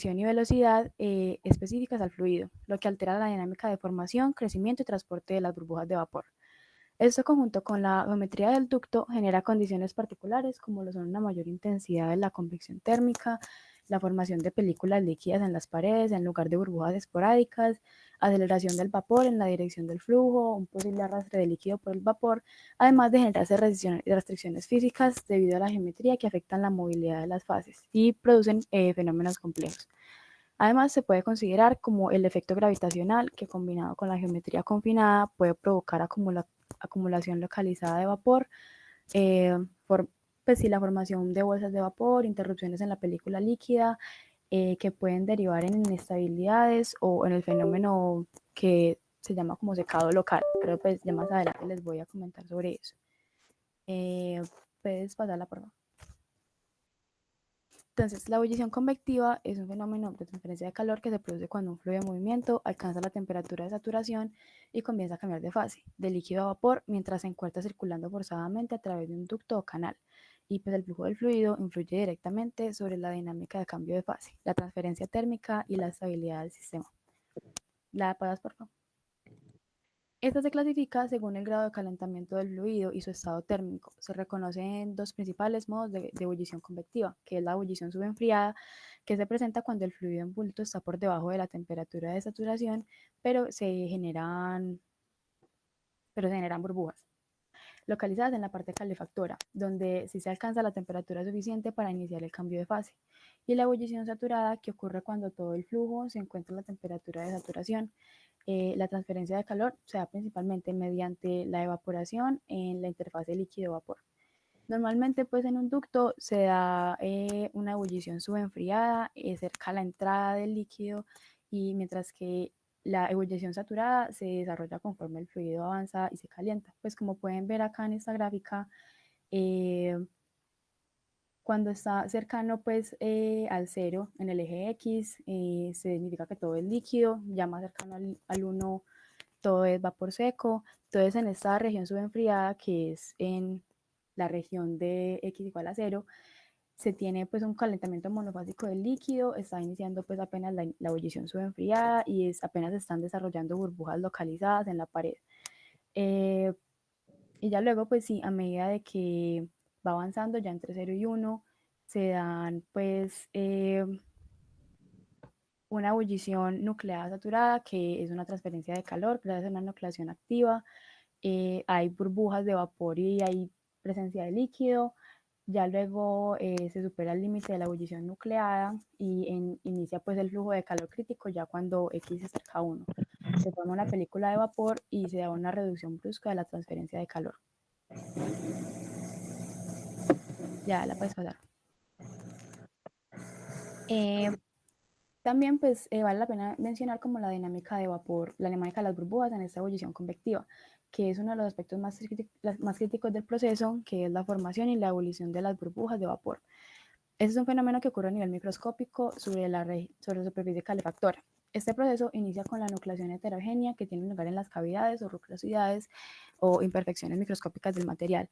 y velocidad específicas al fluido, lo que altera la dinámica de formación, crecimiento y transporte de las burbujas de vapor. Esto, conjunto con la geometría del ducto, genera condiciones particulares como lo son una mayor intensidad de la convección térmica, la formación de películas líquidas en las paredes en lugar de burbujas esporádicas, aceleración del vapor en la dirección del flujo, un posible arrastre de líquido por el vapor, además de generarse restricciones físicas debido a la geometría que afectan la movilidad de las fases y producen fenómenos complejos. Además, se puede considerar como el efecto gravitacional que, combinado con la geometría confinada, puede provocar acumulación localizada de vapor, eh, por, pues sí, la formación de bolsas de vapor, interrupciones en la película líquida, que pueden derivar en inestabilidades o en el fenómeno que se llama como secado local, pero pues ya más adelante les voy a comentar sobre eso. Puedes pasarla, por favor. Entonces, la ebullición convectiva es un fenómeno de transferencia de calor que se produce cuando un fluido de movimiento alcanza la temperatura de saturación y comienza a cambiar de fase, de líquido a vapor, mientras se encuentra circulando forzadamente a través de un ducto o canal. Y pues el flujo del fluido influye directamente sobre la dinámica de cambio de fase, la transferencia térmica y la estabilidad del sistema. ¿La pagas, por favor? Esta se clasifica según el grado de calentamiento del fluido y su estado térmico. Se reconocen dos principales modos de ebullición convectiva, que es la ebullición subenfriada, que se presenta cuando el fluido en bulto está por debajo de la temperatura de saturación, pero se generan, pero se generan burbujas localizadas en la parte calefactora, donde sí se alcanza la temperatura suficiente para iniciar el cambio de fase. Y la ebullición saturada, que ocurre cuando todo el flujo se encuentra a la temperatura de saturación. La transferencia de calor se da principalmente mediante la evaporación en la interfase líquido-vapor. Normalmente, pues en un ducto se da una ebullición subenfriada cerca a la entrada del líquido, y mientras que la ebullición saturada se desarrolla conforme el fluido avanza y se calienta. Pues como pueden ver acá en esta gráfica, eh, cuando está cercano pues al cero en el eje X, significa que todo es líquido, ya más cercano al 1 todo es vapor seco. Entonces, en esta región subenfriada, que es en la región de X igual a cero, se tiene pues un calentamiento monofásico del líquido, está iniciando pues apenas la ebullición subenfriada y apenas están desarrollando burbujas localizadas en la pared. Eh, y ya luego, pues sí, a medida de que va avanzando ya entre 0 y 1, se dan pues una ebullición nucleada saturada, que es una transferencia de calor gracias a una nucleación activa. Hay burbujas de vapor y hay presencia de líquido. Ya luego se supera el límite de la ebullición nucleada y inicia pues el flujo de calor crítico ya cuando X es cerca a 1. Se forma una película de vapor y se da una reducción brusca de la transferencia de calor. Ya la puedes pasar. Eh, También pues vale la pena mencionar como la dinámica de vapor, la dinámica de las burbujas en esta ebullición convectiva, que es uno de los aspectos más críticos del proceso, que es la formación y la ebullición de las burbujas de vapor. Este es un fenómeno que ocurre a nivel microscópico sobre la superficie calefactora. Este proceso inicia con la nucleación heterogénea que tiene lugar en las cavidades o rugosidades o imperfecciones microscópicas del material.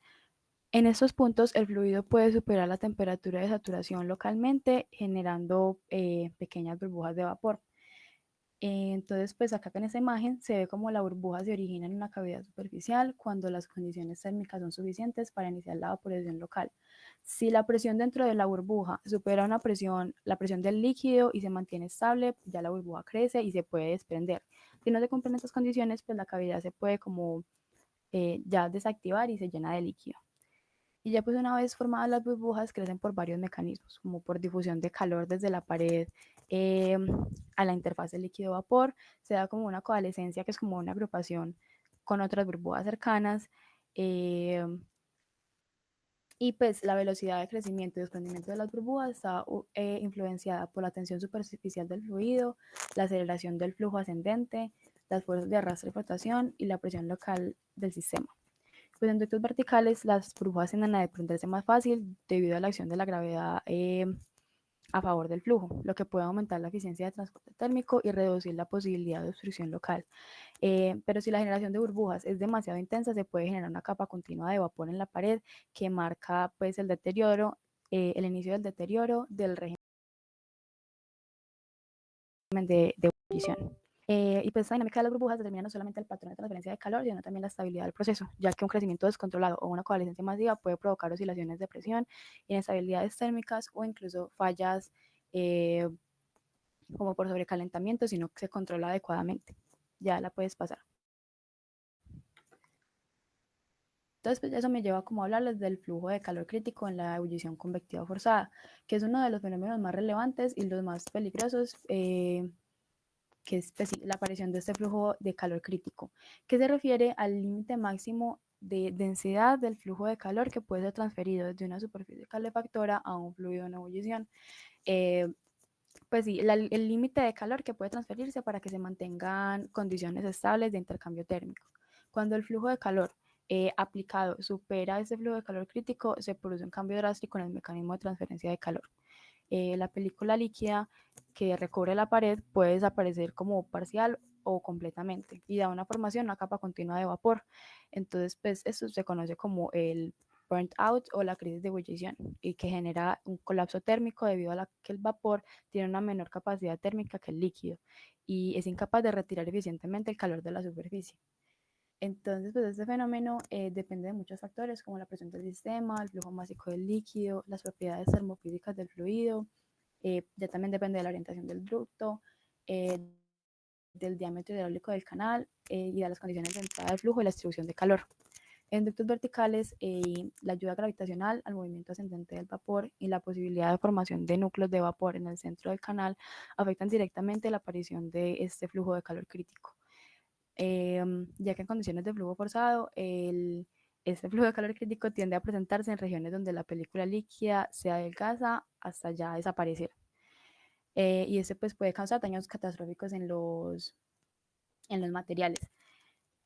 En estos puntos, el fluido puede superar la temperatura de saturación localmente, generando pequeñas burbujas de vapor. Entonces, pues acá en esta imagen se ve como la burbuja se origina en una cavidad superficial cuando las condiciones térmicas son suficientes para iniciar la evaporación local. Si la presión dentro de la burbuja supera la presión del líquido y se mantiene estable, ya la burbuja crece y se puede desprender. Si no se cumplen estas condiciones, pues la cavidad se puede como ya desactivar y se llena de líquido. Y ya pues una vez formadas las burbujas crecen por varios mecanismos, como por difusión de calor desde la pared eh, a la interfaz líquido-vapor. Se da como una coalescencia, que es como una agrupación con otras burbujas cercanas. eh, y pues la velocidad de crecimiento y desprendimiento de las burbujas está influenciada por la tensión superficial del fluido, la aceleración del flujo ascendente, las fuerzas de arrastre y flotación y la presión local del sistema. Pues en ductos verticales las burbujas tienden a desprenderse más fácil debido a la acción de la gravedad a favor del flujo, lo que puede aumentar la eficiencia de transporte térmico y reducir la posibilidad de obstrucción local. Pero si la generación de burbujas es demasiado intensa, se puede generar una capa continua de vapor en la pared que marca pues el deterioro, el inicio del deterioro del régimen de ebullición. Y pues esta dinámica de las burbujas determina no solamente el patrón de transferencia de calor, sino también la estabilidad del proceso, ya que un crecimiento descontrolado o una coalescencia masiva puede provocar oscilaciones de presión, inestabilidades térmicas o incluso fallas como por sobrecalentamiento si no se controla adecuadamente. Ya la puedes pasar. Entonces, pues eso me lleva como a hablarles del flujo de calor crítico en la ebullición convectiva forzada, que es uno de los fenómenos más relevantes y los más peligrosos, que es pues, la aparición de este flujo de calor crítico, que se refiere al límite máximo de densidad del flujo de calor que puede ser transferido desde una superficie calefactora a un fluido en ebullición. Pues sí, el límite de calor que puede transferirse para que se mantengan condiciones estables de intercambio térmico. Cuando el flujo de calor aplicado supera ese flujo de calor crítico, se produce un cambio drástico en el mecanismo de transferencia de calor. La película líquida que recubre la pared puede desaparecer como parcial o completamente y da una formación, una capa continua de vapor. Entonces, pues esto se conoce como el burnt out o la crisis de ebullición y que genera un colapso térmico debido a que el vapor tiene una menor capacidad térmica que el líquido y es incapaz de retirar eficientemente el calor de la superficie. Entonces, pues este fenómeno depende de muchos factores como la presión del sistema, el flujo másico del líquido, las propiedades termofísicas del fluido, ya también depende de la orientación del ducto, del diámetro hidráulico del canal y de las condiciones de entrada del flujo y la distribución de calor. En ductos verticales, la ayuda gravitacional al movimiento ascendente del vapor y la posibilidad de formación de núcleos de vapor en el centro del canal afectan directamente la aparición de este flujo de calor crítico. Ya que en condiciones de flujo forzado, este flujo de calor crítico tiende a presentarse en regiones donde la película líquida se adelgaza hasta ya desaparecer. Y este pues, puede causar daños catastróficos en los materiales.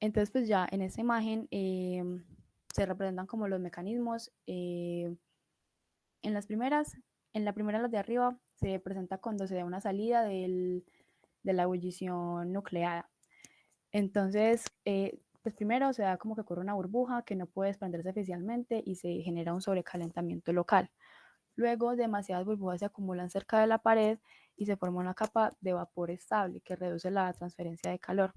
Entonces, pues ya en esta imagen se representan como los mecanismos. En las primeras, en la primera, las de arriba, se presenta cuando se da una salida de la ebullición nucleada. Entonces, pues primero se da como que ocurre una burbuja que no puede desprenderse oficialmente y se genera un sobrecalentamiento local. Luego, demasiadas burbujas se acumulan cerca de la pared y se forma una capa de vapor estable que reduce la transferencia de calor.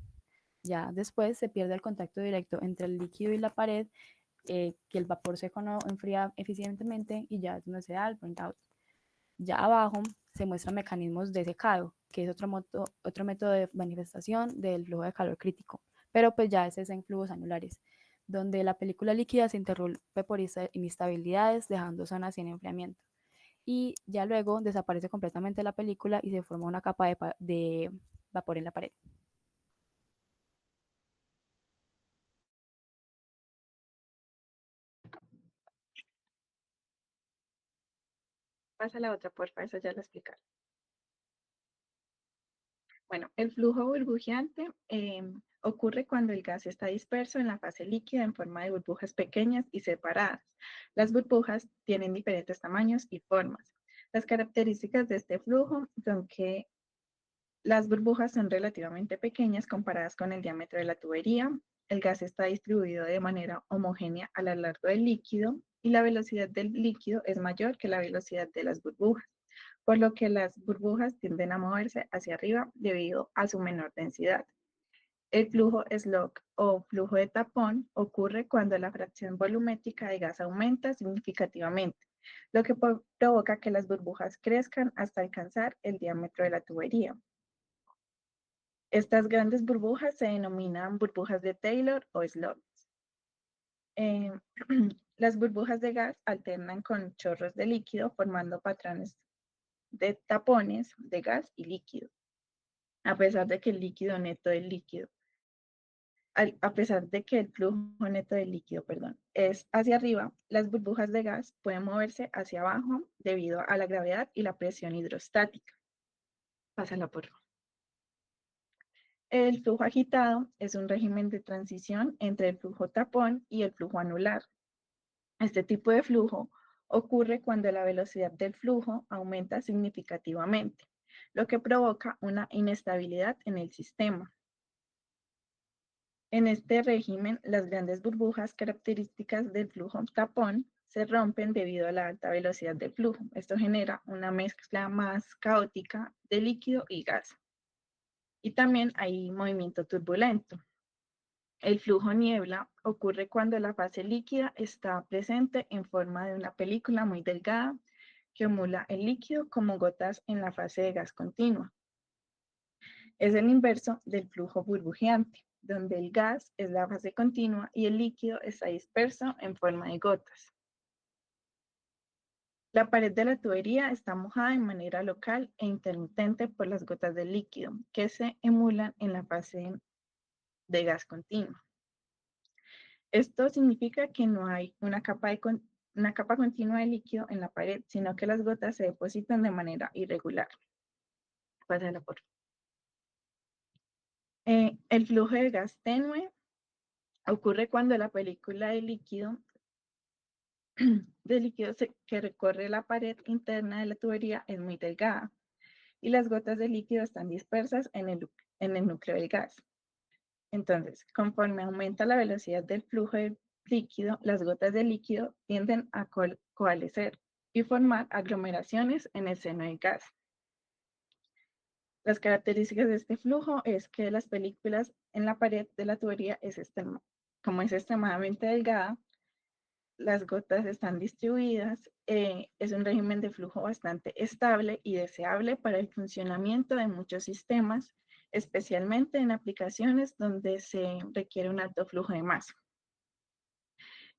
Ya después se pierde el contacto directo entre el líquido y la pared, que el vapor seco no enfría eficientemente y ya es donde se da el burnout. Ya abajo se muestran mecanismos de secado, que es otro método de manifestación del flujo de calor crítico, pero pues ya ese es en flujos anulares, donde la película líquida se interrumpe por inestabilidades, dejando zonas sin enfriamiento. Y ya luego desaparece completamente la película y se forma una capa de vapor en la pared. Pasa la otra, porfa, eso ya lo explicaron. Bueno, el flujo burbujeante ocurre cuando el gas está disperso en la fase líquida en forma de burbujas pequeñas y separadas. Las burbujas tienen diferentes tamaños y formas. Las características de este flujo son que las burbujas son relativamente pequeñas comparadas con el diámetro de la tubería. El gas está distribuido de manera homogénea a lo largo del líquido y la velocidad del líquido es mayor que la velocidad de las burbujas, por lo que las burbujas tienden a moverse hacia arriba debido a su menor densidad. El flujo slug o flujo de tapón ocurre cuando la fracción volumétrica de gas aumenta significativamente, lo que provoca que las burbujas crezcan hasta alcanzar el diámetro de la tubería. Estas grandes burbujas se denominan burbujas de Taylor o slugs. Eh, las burbujas de gas alternan con chorros de líquido formando patrones de tapones de gas y líquido, a pesar de que el líquido neto del líquido, a pesar de que el flujo neto del líquido, perdón, es hacia arriba, las burbujas de gas pueden moverse hacia abajo debido a la gravedad y la presión hidrostática. Pásala por favor. El flujo agitado es un régimen de transición entre el flujo tapón y el flujo anular. Este tipo de flujo ocurre cuando la velocidad del flujo aumenta significativamente, lo que provoca una inestabilidad en el sistema. En este régimen, las grandes burbujas características del flujo tapón se rompen debido a la alta velocidad del flujo. Esto genera una mezcla más caótica de líquido y gas. Y también hay movimiento turbulento. El flujo niebla ocurre cuando la fase líquida está presente en forma de una película muy delgada que emula el líquido como gotas en la fase de gas continua. Es el inverso del flujo burbujeante, donde el gas es la fase continua y el líquido está disperso en forma de gotas. La pared de la tubería está mojada de manera local e intermitente por las gotas de líquido que se emulan en la fase de gas continuo. Esto significa que no hay una capa continua de líquido en la pared, sino que las gotas se depositan de manera irregular. Pásala por. El flujo de gas tenue ocurre cuando la película de líquido que recorre la pared interna de la tubería es muy delgada y las gotas de líquido están dispersas en el núcleo del gas. Entonces, conforme aumenta la velocidad del flujo de líquido, las gotas de líquido tienden a coalescer y formar aglomeraciones en el seno del gas. Las características de este flujo es que las películas en la pared de la tubería como es extremadamente delgada, las gotas están distribuidas, es un régimen de flujo bastante estable y deseable para el funcionamiento de muchos sistemas, especialmente en aplicaciones donde se requiere un alto flujo de masa.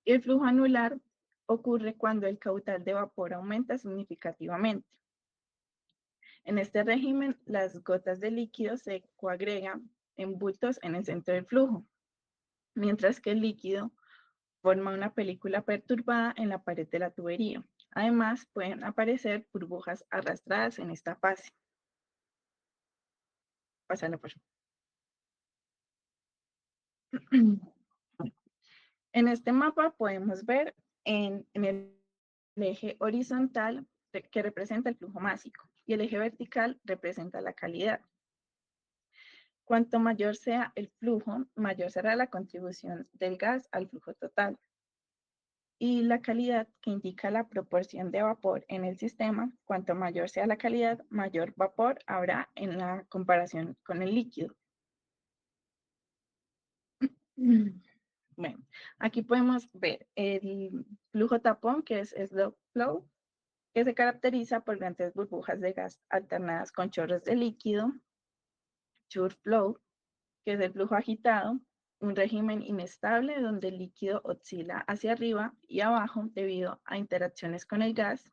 El flujo anular ocurre cuando el caudal de vapor aumenta significativamente. En este régimen, las gotas de líquido se coagregan en bultos en el centro del flujo, mientras que el líquido forma una película perturbada en la pared de la tubería. Además, pueden aparecer burbujas arrastradas en esta fase. Pásalo por. En este mapa podemos ver en el eje horizontal que representa el flujo másico y el eje vertical representa la calidad. Cuanto mayor sea el flujo, mayor será la contribución del gas al flujo total. Y la calidad, que indica la proporción de vapor en el sistema, cuanto mayor sea la calidad, mayor vapor habrá en la comparación con el líquido. Bueno, aquí podemos ver el flujo tapón, que es slow flow, que se caracteriza por grandes burbujas de gas alternadas con chorros de líquido. Sure flow, que es el flujo agitado, un régimen inestable donde el líquido oscila hacia arriba y abajo debido a interacciones con el gas.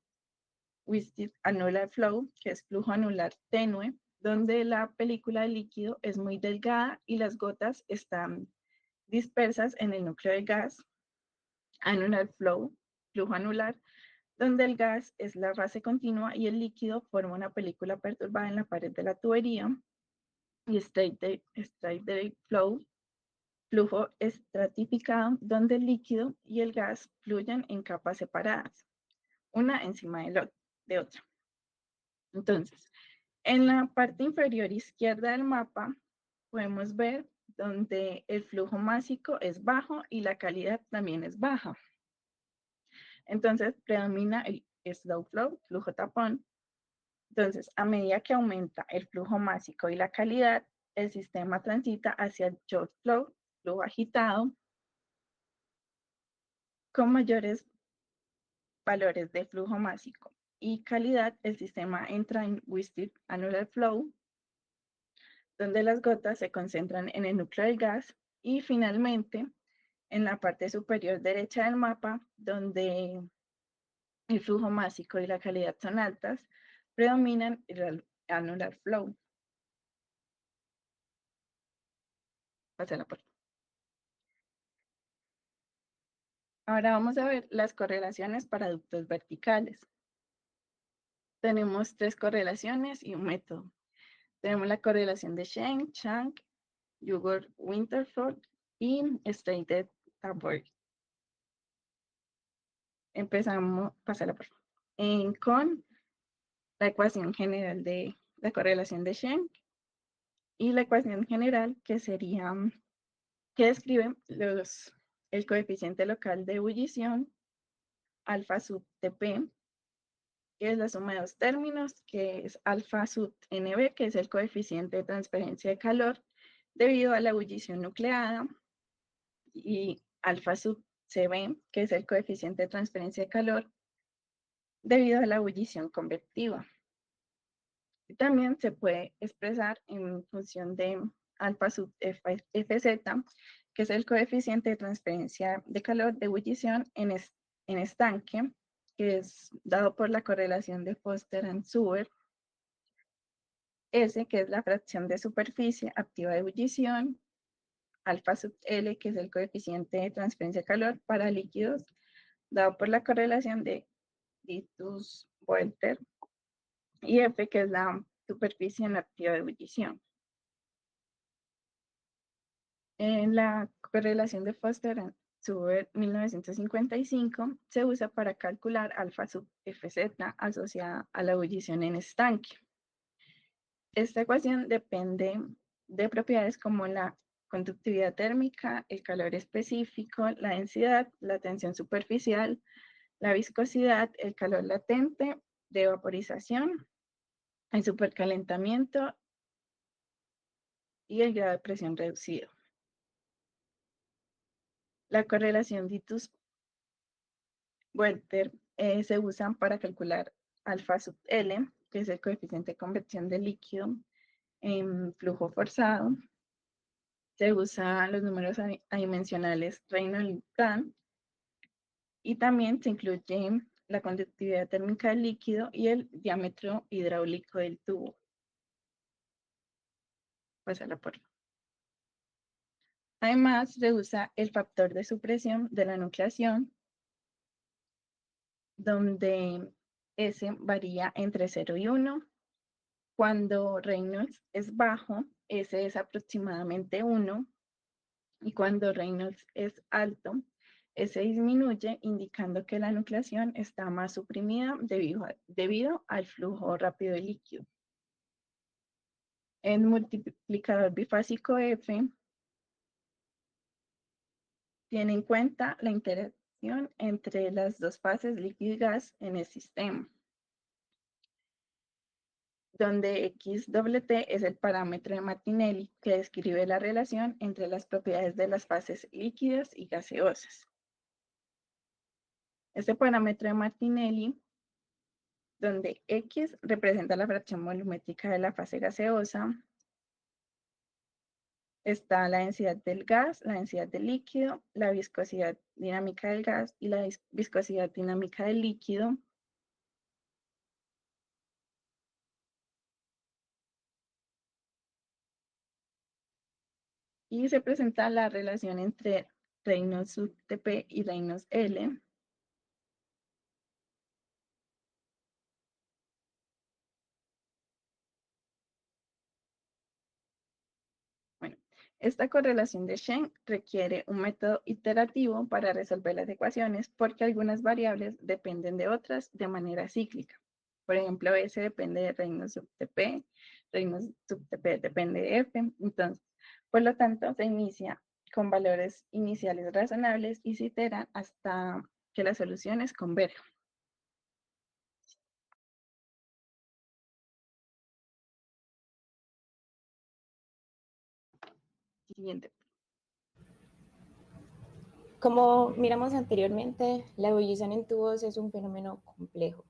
Twisted annular flow, que es flujo anular tenue, donde la película de líquido es muy delgada y las gotas están dispersas en el núcleo del gas. Annular flow, flujo anular, donde el gas es la fase continua y el líquido forma una película perturbada en la pared de la tubería. Y straight flow, flujo estratificado, donde el líquido y el gas fluyen en capas separadas, una encima de otra. Entonces, en la parte inferior izquierda del mapa podemos ver donde el flujo másico es bajo y la calidad también es baja. Entonces, predomina el slow flow, flujo tapón. Entonces, a medida que aumenta el flujo másico y la calidad, el sistema transita hacia el short flow, flujo agitado, con mayores valores de flujo másico y calidad. El sistema entra en Twisted annular flow, donde las gotas se concentran en el núcleo del gas, y finalmente en la parte superior derecha del mapa, donde el flujo másico y la calidad son altas, predominan el annular flow. Pásala por. Ahora vamos a ver las correlaciones para ductos verticales. Tenemos 3 correlaciones y un método. Tenemos la correlación de Shen, Chang, Yugor, Winterford y Strait-Tabor. Empezamos, pásala por favor, con la ecuación general de la correlación de Shen y la ecuación general que sería, que describe el coeficiente local de ebullición, alfa sub Tp, que es la suma de dos términos, que es alfa sub NB, que es el coeficiente de transferencia de calor debido a la ebullición nucleada, y alfa sub CB, que es el coeficiente de transferencia de calor debido a la ebullición convectiva. Y también se puede expresar en función de alfa sub Fz, que es el coeficiente de transferencia de calor de ebullición en estanque, que es dado por la correlación de Foster and Suber. S, que es la fracción de superficie activa de ebullición. Alfa sub L, que es el coeficiente de transferencia de calor para líquidos, dado por la correlación de Vitus-Volter. Y F, que es la superficie inactiva de ebullición. En la correlación de Foster-Suber 1955 se usa para calcular alfa sub Fz asociada a la ebullición en estanque. Esta ecuación depende de propiedades como la conductividad térmica, el calor específico, la densidad, la tensión superficial, la viscosidad, el calor latente de vaporización, el supercalentamiento y el grado de presión reducido. La correlación Ditus-Volter se usa para calcular alfa sub L, que es el coeficiente de convección del líquido en flujo forzado. Se usan los números adimensionales Reynolds-Kahn y también se incluye la conductividad térmica del líquido y el diámetro hidráulico del tubo. Pásala por. Además, se usa el factor de supresión de la nucleación, donde S varía entre 0 y 1. Cuando Reynolds es bajo, S es aproximadamente 1. Y cuando Reynolds es alto, S disminuye, indicando que la nucleación está más suprimida debido al flujo rápido de líquido. El multiplicador bifásico F tiene en cuenta la interacción entre las dos fases líquido y gas en el sistema, donde XWT es el parámetro de Martinelli que describe la relación entre las propiedades de las fases líquidas y gaseosas. Este parámetro de Martinelli, donde X representa la fracción volumétrica de la fase gaseosa, está la densidad del gas, la densidad del líquido, la viscosidad dinámica del gas y la viscosidad dinámica del líquido. Y se presenta la relación entre Reynolds sub Tp y Reynolds L. Bueno, esta correlación de Shen requiere un método iterativo para resolver las ecuaciones porque algunas variables dependen de otras de manera cíclica. Por ejemplo, S depende de Reynolds sub Tp, Reynolds sub Tp depende de F. Entonces, por lo tanto, se inicia con valores iniciales razonables y se iteran hasta que las soluciones converjan. Siguiente. Como miramos anteriormente, la ebullición en tubos es un fenómeno complejo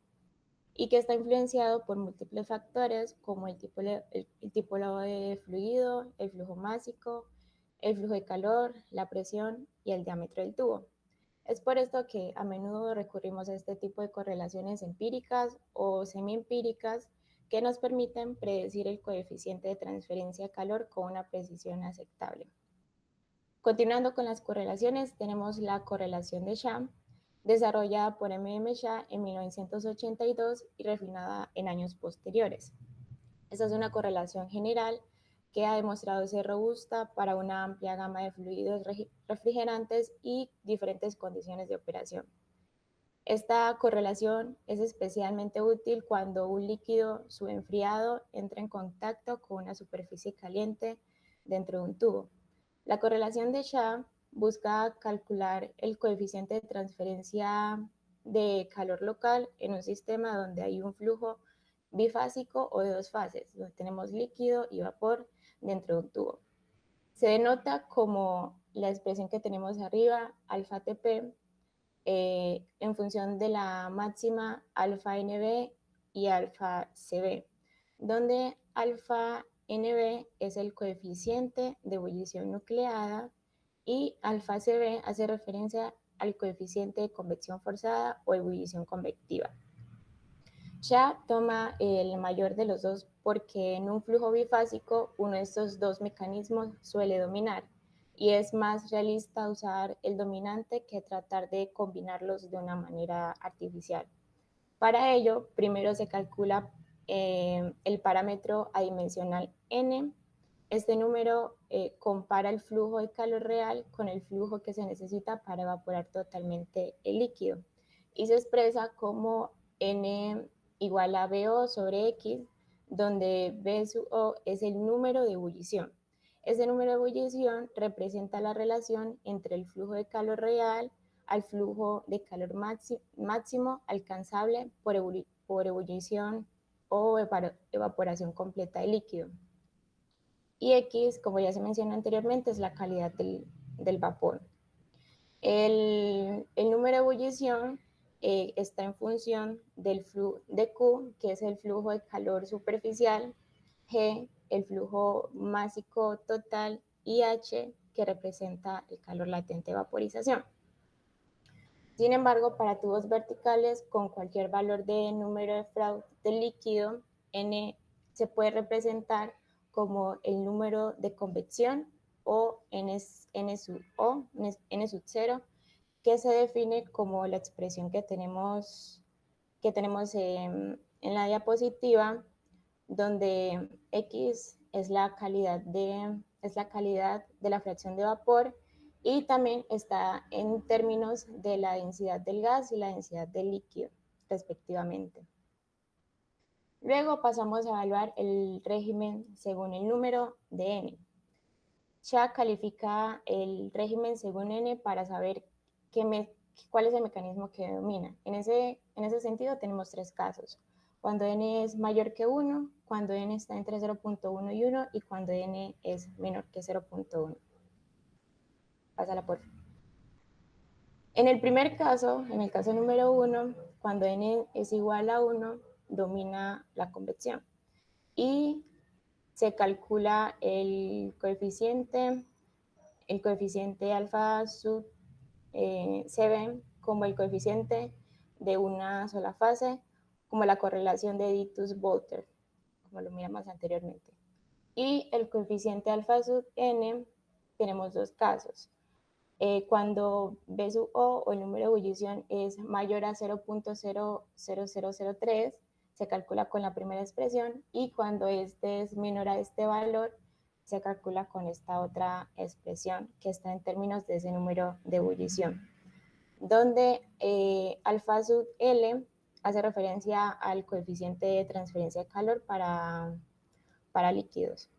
y que está influenciado por múltiples factores como el tipo de fluido, el flujo másico, el flujo de calor, la presión y el diámetro del tubo. Es por esto que a menudo recurrimos a este tipo de correlaciones empíricas o semiempíricas que nos permiten predecir el coeficiente de transferencia de calor con una precisión aceptable. Continuando con las correlaciones, tenemos la correlación de Shah, desarrollada por M.M. Shah en 1982 y refinada en años posteriores. Esta es una correlación general que ha demostrado ser robusta para una amplia gama de fluidos refrigerantes y diferentes condiciones de operación. Esta correlación es especialmente útil cuando un líquido subenfriado entra en contacto con una superficie caliente dentro de un tubo. La correlación de Shah busca calcular el coeficiente de transferencia de calor local en un sistema donde hay un flujo bifásico o de dos fases, donde tenemos líquido y vapor dentro de un tubo. Se denota como la expresión que tenemos arriba, alfa Tp, en función de la máxima alfa Nb y alfa Cb, donde alfa Nb es el coeficiente de ebullición nucleada y alfa Cb hace referencia al coeficiente de convección forzada o ebullición convectiva. Ya toma el mayor de los dos porque en un flujo bifásico uno de estos dos mecanismos suele dominar y es más realista usar el dominante que tratar de combinarlos de una manera artificial. Para ello, primero se calcula el parámetro adimensional n. Este número compara el flujo de calor real con el flujo que se necesita para evaporar totalmente el líquido y se expresa como n igual a BO sobre X, donde B sub O es el número de ebullición. Ese número de ebullición representa la relación entre el flujo de calor real al flujo de calor máximo alcanzable por ebullición o evaporación completa del líquido. Y X, como ya se mencionó anteriormente, es la calidad del vapor. El número de ebullición está en función del flujo de Q, que es el flujo de calor superficial, G, el flujo másico total, y H, que representa el calor latente de vaporización. Sin embargo, para tubos verticales con cualquier valor de número de Froude del líquido, N se puede representar como el número de convección o N sub 0, que se define como la expresión que tenemos en la diapositiva, donde X es la calidad de la fracción de vapor y también está en términos de la densidad del gas y la densidad del líquido, respectivamente. Luego pasamos a evaluar el régimen según el número de N. Ya califica el régimen según N para saber cuál es el mecanismo que domina. En ese sentido tenemos tres casos: cuando N es mayor que 1, cuando N está entre 0.1 y 1 y cuando N es menor que 0.1. Pásala por favor. En el primer caso, en el caso número 1, cuando N es igual a 1, domina la convección y se calcula el coeficiente alfa sub Cb como el coeficiente de una sola fase, como la correlación de Ditus-Boelter, como lo miramos anteriormente. Y el coeficiente alfa sub n, tenemos dos casos. Cuando B sub O o el número de ebullición es mayor a 0.00003, se calcula con la primera expresión, y cuando este es menor a este valor, se calcula con esta otra expresión que está en términos de ese número de ebullición, donde alfa sub L hace referencia al coeficiente de transferencia de calor para líquidos.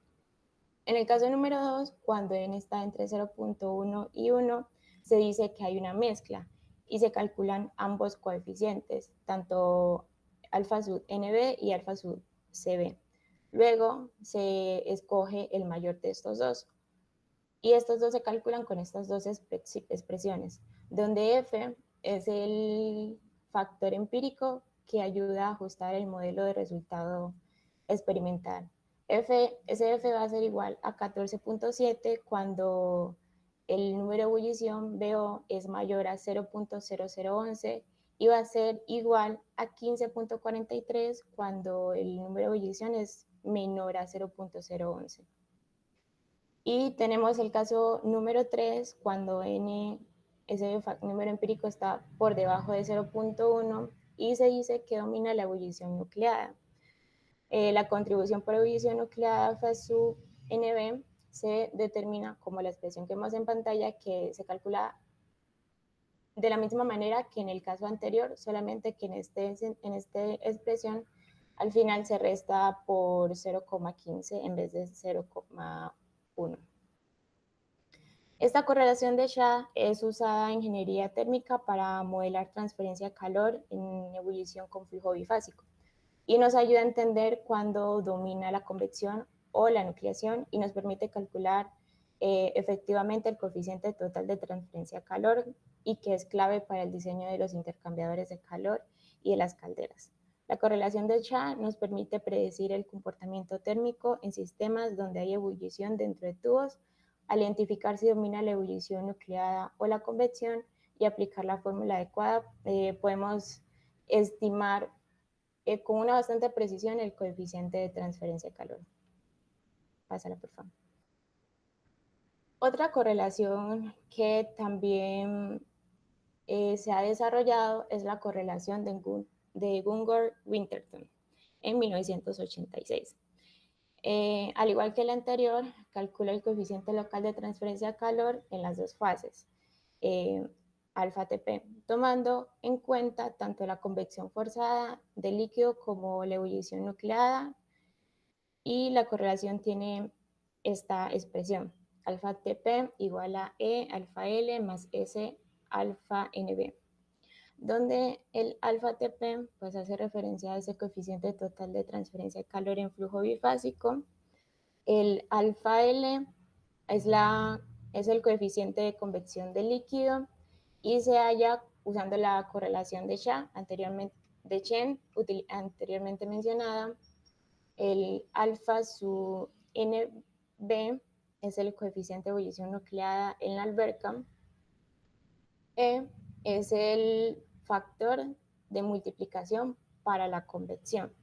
En el caso número 2, cuando N está entre 0.1 y 1, se dice que hay una mezcla y se calculan ambos coeficientes, tanto alfa sub NB y alfa sub CB. Luego se escoge el mayor de estos dos. Y estos dos se calculan con estas dos expresiones, donde F es el factor empírico que ayuda a ajustar el modelo de resultado experimental. Ese F va a ser igual a 14.7 cuando el número de ebullición BO es mayor a 0.0011 y va a ser igual a 15.43 cuando el número de ebullición es menor a 0.011. Y tenemos el caso número 3, cuando N, ese número empírico está por debajo de 0.1 y se dice que domina la ebullición nucleada. La contribución por ebullición nucleada alfa sub NB se determina como la expresión que vemos en pantalla, que se calcula de la misma manera que en el caso anterior, solamente que en esta expresión al final se resta por 0,15 en vez de 0,1. Esta correlación de Shah es usada en ingeniería térmica para modelar transferencia de calor en ebullición con flujo bifásico y nos ayuda a entender cuándo domina la convección o la nucleación y nos permite calcular efectivamente el coeficiente total de transferencia de calor y que es clave para el diseño de los intercambiadores de calor y de las calderas. La correlación de Shah nos permite predecir el comportamiento térmico en sistemas donde hay ebullición dentro de tubos, al identificar si domina la ebullición nucleada o la convección y aplicar la fórmula adecuada, podemos estimar con una bastante precisión el coeficiente de transferencia de calor. Pásala, por favor. Otra correlación que también se ha desarrollado es la correlación de Gungor-Winterton en 1986. Al igual que la anterior, calcula el coeficiente local de transferencia de calor en las dos fases, alfa Tp, tomando en cuenta tanto la convección forzada del líquido como la ebullición nucleada, y la correlación tiene esta expresión, alfa Tp igual a E alfa L más S alfa NB, donde el alfa Tp pues hace referencia a ese coeficiente total de transferencia de calor en flujo bifásico. El alfa L es el coeficiente de convección del líquido y se halla usando la correlación de Shah de Chen, anteriormente mencionada. El alfa su NB es el coeficiente de ebullición nucleada en la alberca. E es el factor de multiplicación para la convección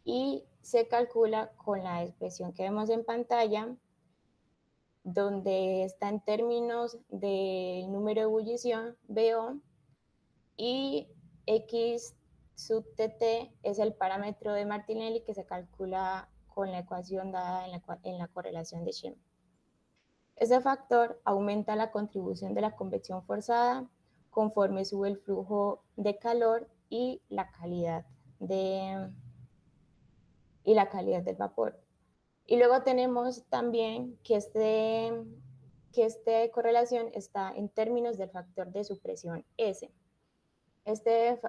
y se calcula con la expresión que vemos en pantalla, donde está en términos del número de ebullición, BO, y X sub TT es el parámetro de Martinelli que se calcula con la ecuación dada en la correlación de Chen. Ese factor aumenta la contribución de la convección forzada conforme sube el flujo de calor y la calidad del vapor. Y luego tenemos también que esta correlación está en términos del factor de supresión S. Este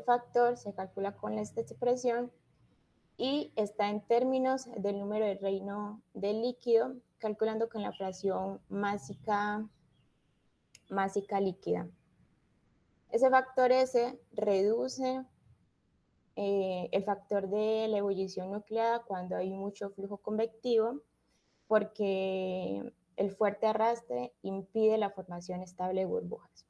factor se calcula con esta expresión y está en términos del número de reino del líquido, calculando con la fracción másica líquida. Ese factor S reduce el factor de la ebullición nucleada cuando hay mucho flujo convectivo, porque el fuerte arrastre impide la formación estable de burbujas.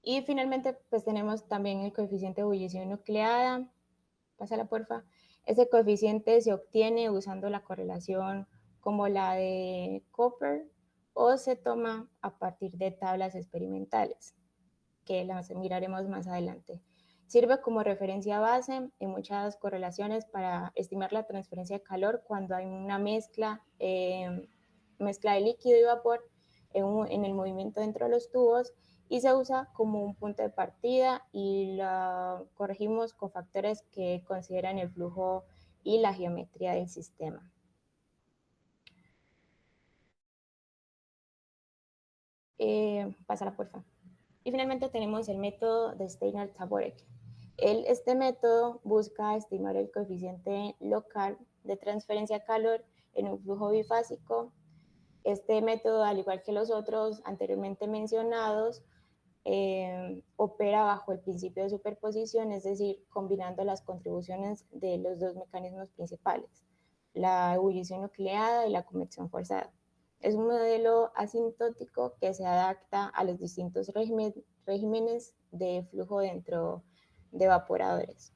Y finalmente, pues tenemos también el coeficiente de ebullición nucleada. Pásala, porfa. Ese coeficiente se obtiene usando la correlación como la de Cooper o se toma a partir de tablas experimentales, que las miraremos más adelante. Sirve como referencia base en muchas correlaciones para estimar la transferencia de calor cuando hay una mezcla de líquido y vapor en el movimiento dentro de los tubos, y se usa como un punto de partida y la corregimos con factores que consideran el flujo y la geometría del sistema. Pásala, por favor. Y finalmente tenemos el método de Steiner-Taborek. Este método busca estimar el coeficiente local de transferencia de calor en un flujo bifásico. Este método, al igual que los otros anteriormente mencionados, opera bajo el principio de superposición, es decir, combinando las contribuciones de los dos mecanismos principales, la ebullición nucleada y la convección forzada. Es un modelo asintótico que se adapta a los distintos regímenes de flujo dentro de evaporadores.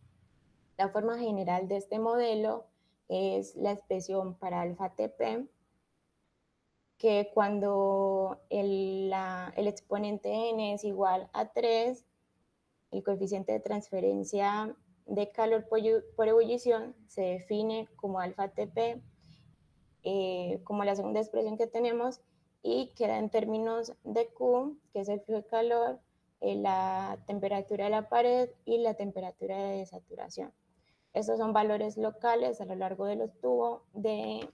La forma general de este modelo es la expresión para alfa Tp, que cuando el exponente n es igual a 3, el coeficiente de transferencia de calor por ebullición se define como alfa Tp, como la segunda expresión que tenemos, y queda en términos de Q, que es el flujo de calor, la temperatura de la pared y la temperatura de desaturación. Estos son valores locales a lo largo de los tubos de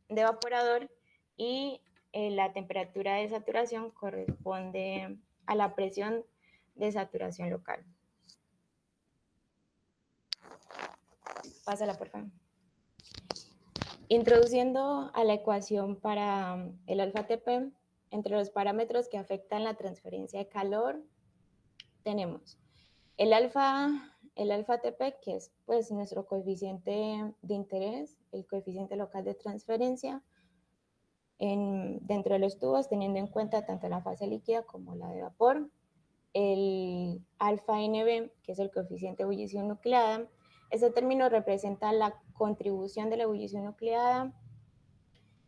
evaporador y la temperatura de saturación corresponde a la presión de saturación local. Pásala, por favor. Introduciendo a la ecuación para el alfa Tp, entre los parámetros que afectan la transferencia de calor, tenemos el alfa Tp, que es pues nuestro coeficiente de interés, el coeficiente local de transferencia dentro de los tubos, teniendo en cuenta tanto la fase líquida como la de vapor. El alfa Nb, que es el coeficiente de ebullición nucleada. Este término representa la contribución de la ebullición nucleada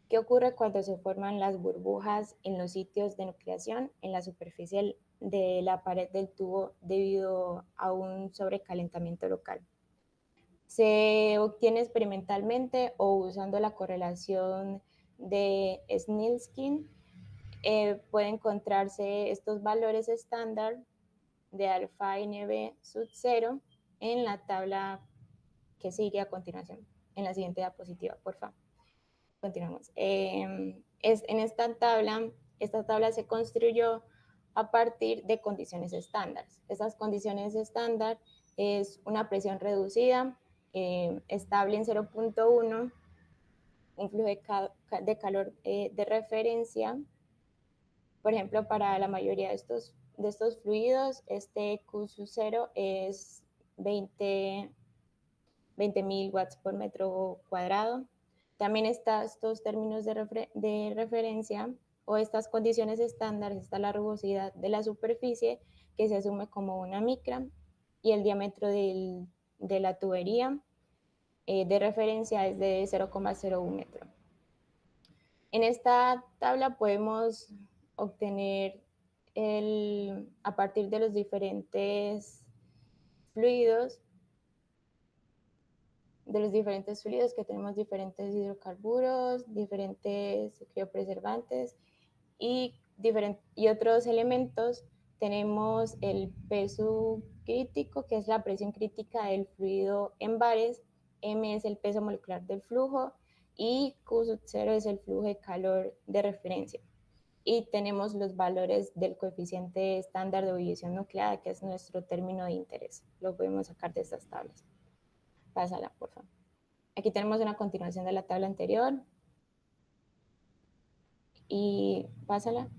que ocurre cuando se forman las burbujas en los sitios de nucleación en la superficie de la pared del tubo debido a un sobrecalentamiento local. Se obtiene experimentalmente o usando la correlación de Snelliski. Puede encontrarse estos valores estándar de alfa Nb sub 0 en la tabla que sigue a continuación, en la siguiente diapositiva, por favor. Continuamos. En esta tabla se construyó a partir de condiciones estándar. Estas condiciones estándar es una presión reducida, estable en 0.1, un flujo de calor de referencia. Por ejemplo, para la mayoría de estos fluidos, este Q sub 0 es 20.000 watts por metro cuadrado. También están estos términos de referencia o estas condiciones estándares, está la rugosidad de la superficie que se asume como una micra y el diámetro de la tubería de referencia es de 0,01 metro. En esta tabla podemos obtener a partir de los diferentes fluidos, que tenemos diferentes hidrocarburos, diferentes criopreservantes y otros elementos. Tenemos el peso crítico, que es la presión crítica del fluido en bares, M es el peso molecular del flujo y Q sub 0 es el flujo de calor de referencia. Y tenemos los valores del coeficiente estándar de ebullición nucleada, que es nuestro término de interés. Lo podemos sacar de estas tablas. Pásala, por favor. Aquí tenemos una continuación de la tabla anterior. Y pásala.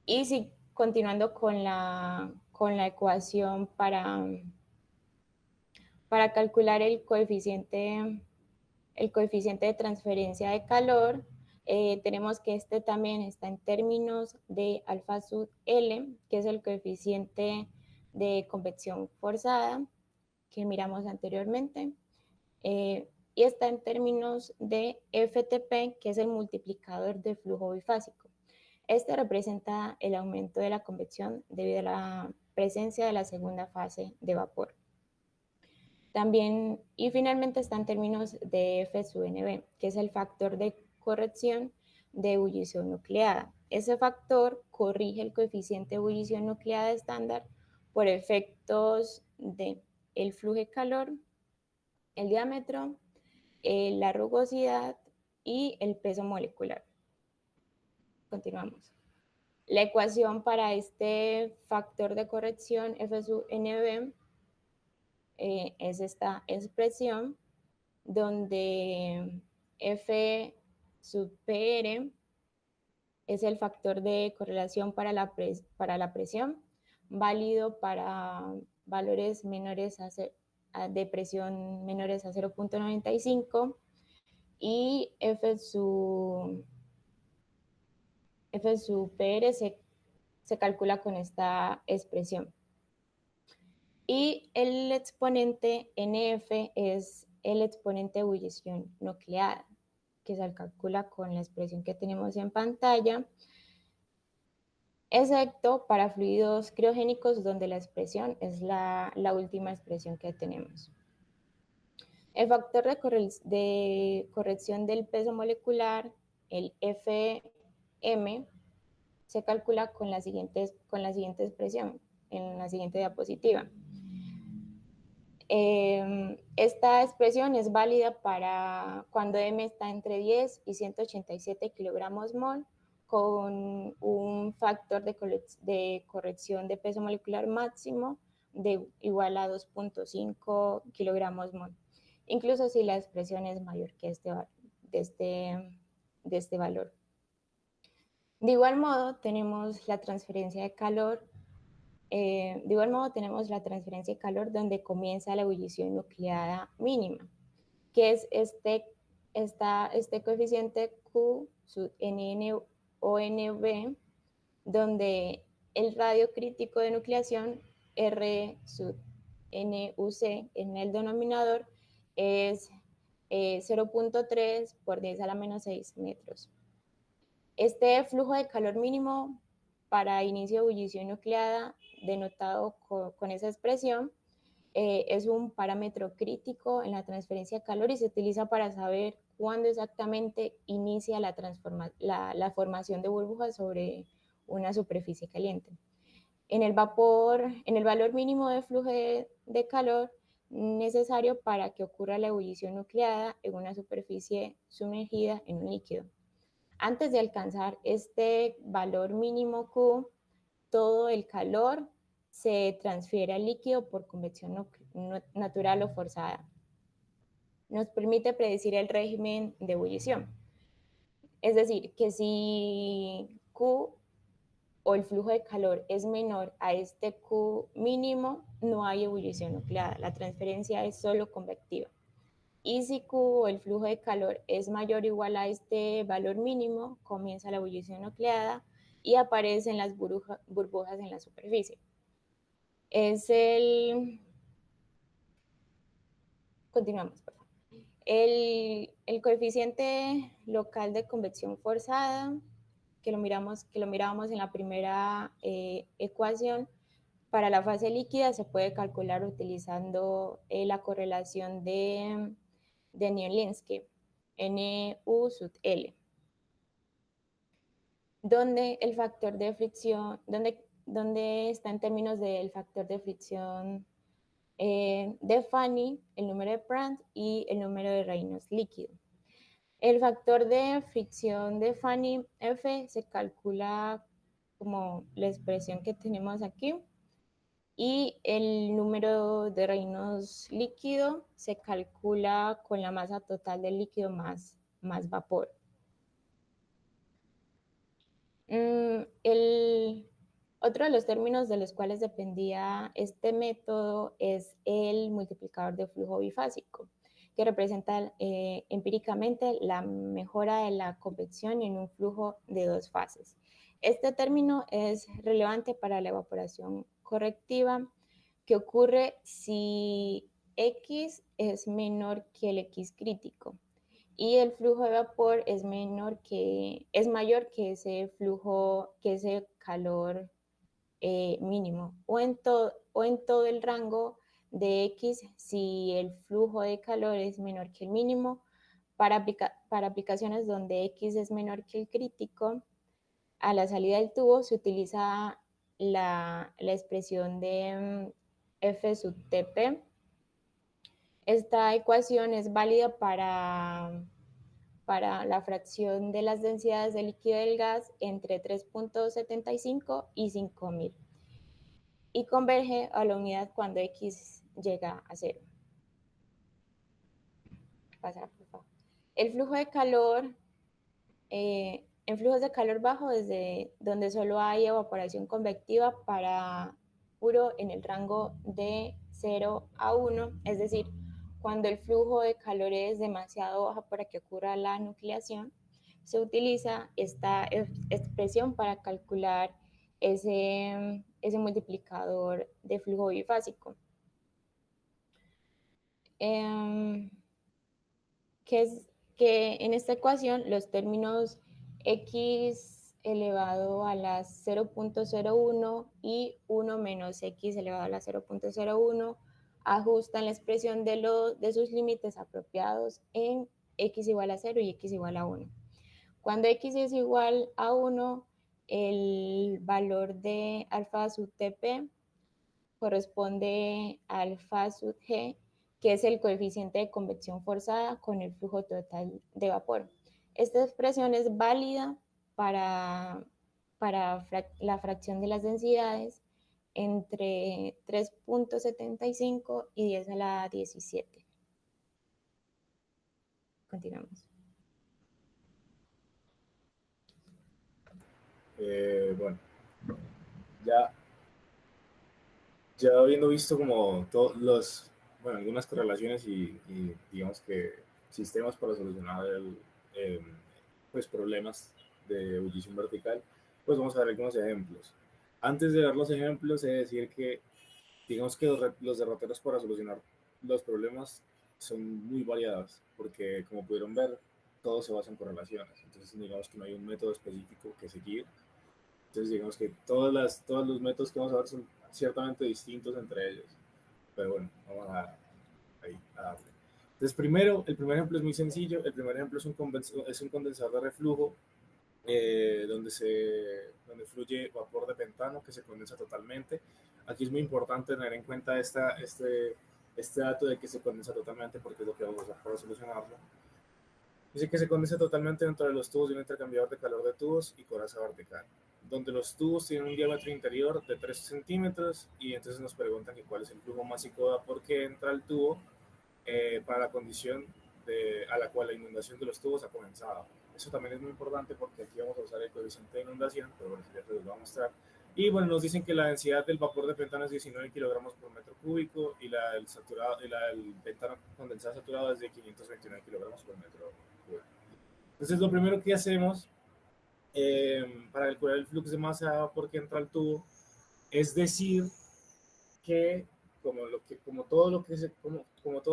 Y sí, continuando con la ecuación para calcular el coeficiente de transferencia de calor, tenemos que este también está en términos de alfa sub L, que es el coeficiente de convección forzada que miramos anteriormente, y está en términos de FTP, que es el multiplicador de flujo bifásico. Este representa el aumento de la convección debido a la presencia de la segunda fase de vapor. También, y finalmente está en términos de F sub Nb, que es el factor de corrección de ebullición nucleada. Ese factor corrige el coeficiente de ebullición nucleada estándar por efectos de el flujo de calor, el diámetro, la rugosidad y el peso molecular. Continuamos. La ecuación para este factor de corrección F sub Nb es esta expresión donde F sub PR es el factor de correlación para la presión, válido para valores menores de presión menores a 0.95 y F sub PR se calcula con esta expresión. Y el exponente NF es el exponente de ebullición nucleada, que se calcula con la expresión que tenemos en pantalla, excepto para fluidos criogénicos, donde la expresión es la última expresión que tenemos. El factor de corrección del peso molecular, el FM, se calcula con la siguiente expresión, en la siguiente diapositiva. Esta expresión es válida para cuando M está entre 10 y 187 kilogramos mol, con un factor de corrección de peso molecular máximo de igual a 2.5 kilogramos mol, incluso si la expresión es mayor que de este valor. De igual modo, tenemos la transferencia de calor. Donde comienza la ebullición nucleada mínima, que es este coeficiente Q sub NN o NB, donde el radio crítico de nucleación R sub NUC en el denominador es 0.3 por 10 a la menos 6 metros. Este flujo de calor mínimo para inicio de ebullición nucleada, denotado con esa expresión, es un parámetro crítico en la transferencia de calor y se utiliza para saber cuándo exactamente inicia la formación de burbujas sobre una superficie caliente. En el valor mínimo de flujo de calor necesario para que ocurra la ebullición nucleada en una superficie sumergida en un líquido. Antes de alcanzar este valor mínimo Q, todo el calor se transfiere al líquido por convección natural o forzada. Nos permite predecir el régimen de ebullición. Es decir, que si Q o el flujo de calor es menor a este Q mínimo, no hay ebullición nucleada. La transferencia es solo convectiva. Y si Q o el flujo de calor es mayor o igual a este valor mínimo, comienza la ebullición nucleada y aparecen las burbujas en la superficie. Continuamos, por favor. El coeficiente local de convección forzada, que lo mirábamos en la primera ecuación, para la fase líquida se puede calcular utilizando la correlación de Nielinski, NU sub L, donde el factor de fricción, donde está en términos del factor de fricción de Fanny, el número de Prandtl y el número de Reynolds líquido. El factor de fricción de Fanny, F, se calcula como la expresión que tenemos aquí, y el número de Reynolds líquido se calcula con la masa total del líquido más vapor. Otro de los términos de los cuales dependía este método es el multiplicador de flujo bifásico, que representa empíricamente la mejora de la convección en un flujo de dos fases. Este término es relevante para la evaporación correctiva, que ocurre si X es menor que el X crítico y el flujo de vapor es mayor que ese calor mínimo, o en todo el rango de X si el flujo de calor es menor que el mínimo. Para aplicaciones donde X es menor que el crítico, a la salida del tubo se utiliza la expresión de F sub Tp. Esta ecuación es válida para la fracción de las densidades del líquido y del gas entre 3.75 y 5000 y converge a la unidad cuando X llega a 0. Pasar, por favor. El flujo de calor, en flujos de calor bajo, desde donde solo hay evaporación convectiva para puro en el rango de 0 a 1, es decir, cuando el flujo de calor es demasiado bajo para que ocurra la nucleación, se utiliza esta expresión para calcular ese multiplicador de flujo bifásico. Que en esta ecuación los términos X elevado a la 0.01 y 1 menos X elevado a la 0.01 ajustan la expresión de sus límites apropiados en X igual a 0 y X igual a 1. Cuando X es igual a 1, el valor de alfa sub Tp corresponde a alfa sub G, que es el coeficiente de convección forzada con el flujo total de vapor. Esta expresión es válida para la fracción de las densidades entre 3.75 y 10 a la 17. Continuamos. Bueno, ya habiendo visto como todos algunas correlaciones y digamos que sistemas para solucionar pues problemas de ebullición vertical, pues vamos a ver algunos ejemplos. Antes de ver los ejemplos, he de decir que digamos que los derroteros para solucionar los problemas son muy variados, porque como pudieron ver, todo se basa en correlaciones. Entonces digamos que no hay un método específico que seguir. Entonces digamos que todos los métodos que vamos a ver son ciertamente distintos entre ellos. Pero bueno, vamos a darle. Entonces el primer ejemplo es muy sencillo. El primer ejemplo es un condensador de reflujo donde fluye vapor de pentano que se condensa totalmente. Aquí es muy importante tener en cuenta este dato de que se condensa totalmente, porque es lo que vamos a usar para solucionarlo. Dice que se condensa totalmente dentro de los tubos de un intercambiador de calor de tubos y coraza vertical, donde los tubos tienen un diámetro interior de 3 centímetros, y entonces nos preguntan que cuál es el flujo másico de vapor que entra al tubo para la condición a la cual la inundación de los tubos ha comenzado. Eso también es muy importante porque aquí vamos a usar el coeficiente de inundación, pero bueno, ya se los voy a mostrar. Y bueno, nos dicen que la densidad del vapor de pentano es 19 kilogramos por metro cúbico y la del pentano condensado saturado es de 529 kilogramos por metro cúbico. Entonces, lo primero que hacemos para calcular el flujo de masa de vapor que entra al tubo es decir que como todo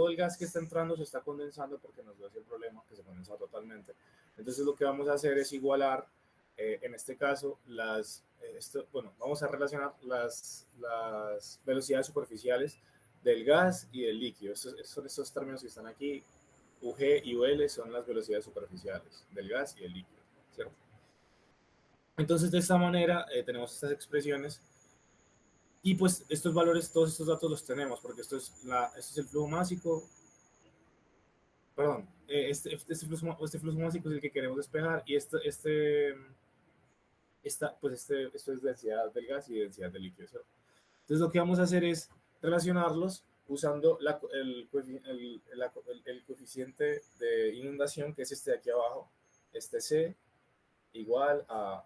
el gas que está entrando se está condensando, porque nos dio ese problema que se condensa totalmente. Entonces lo que vamos a hacer es igualar, en este caso, vamos a relacionar las velocidades superficiales del gas y del líquido. Son estos términos que están aquí. UG y UL son las velocidades superficiales del gas y del líquido, ¿cierto? Entonces, de esta manera tenemos estas expresiones. Y pues estos valores, todos estos datos los tenemos, porque esto es el flujo másico. Perdón, este flujo másico es el que queremos despejar, y esto es densidad del gas y densidad del líquido, ¿cierto? Entonces lo que vamos a hacer es relacionarlos usando el coeficiente de inundación, que es este de aquí abajo, este C igual a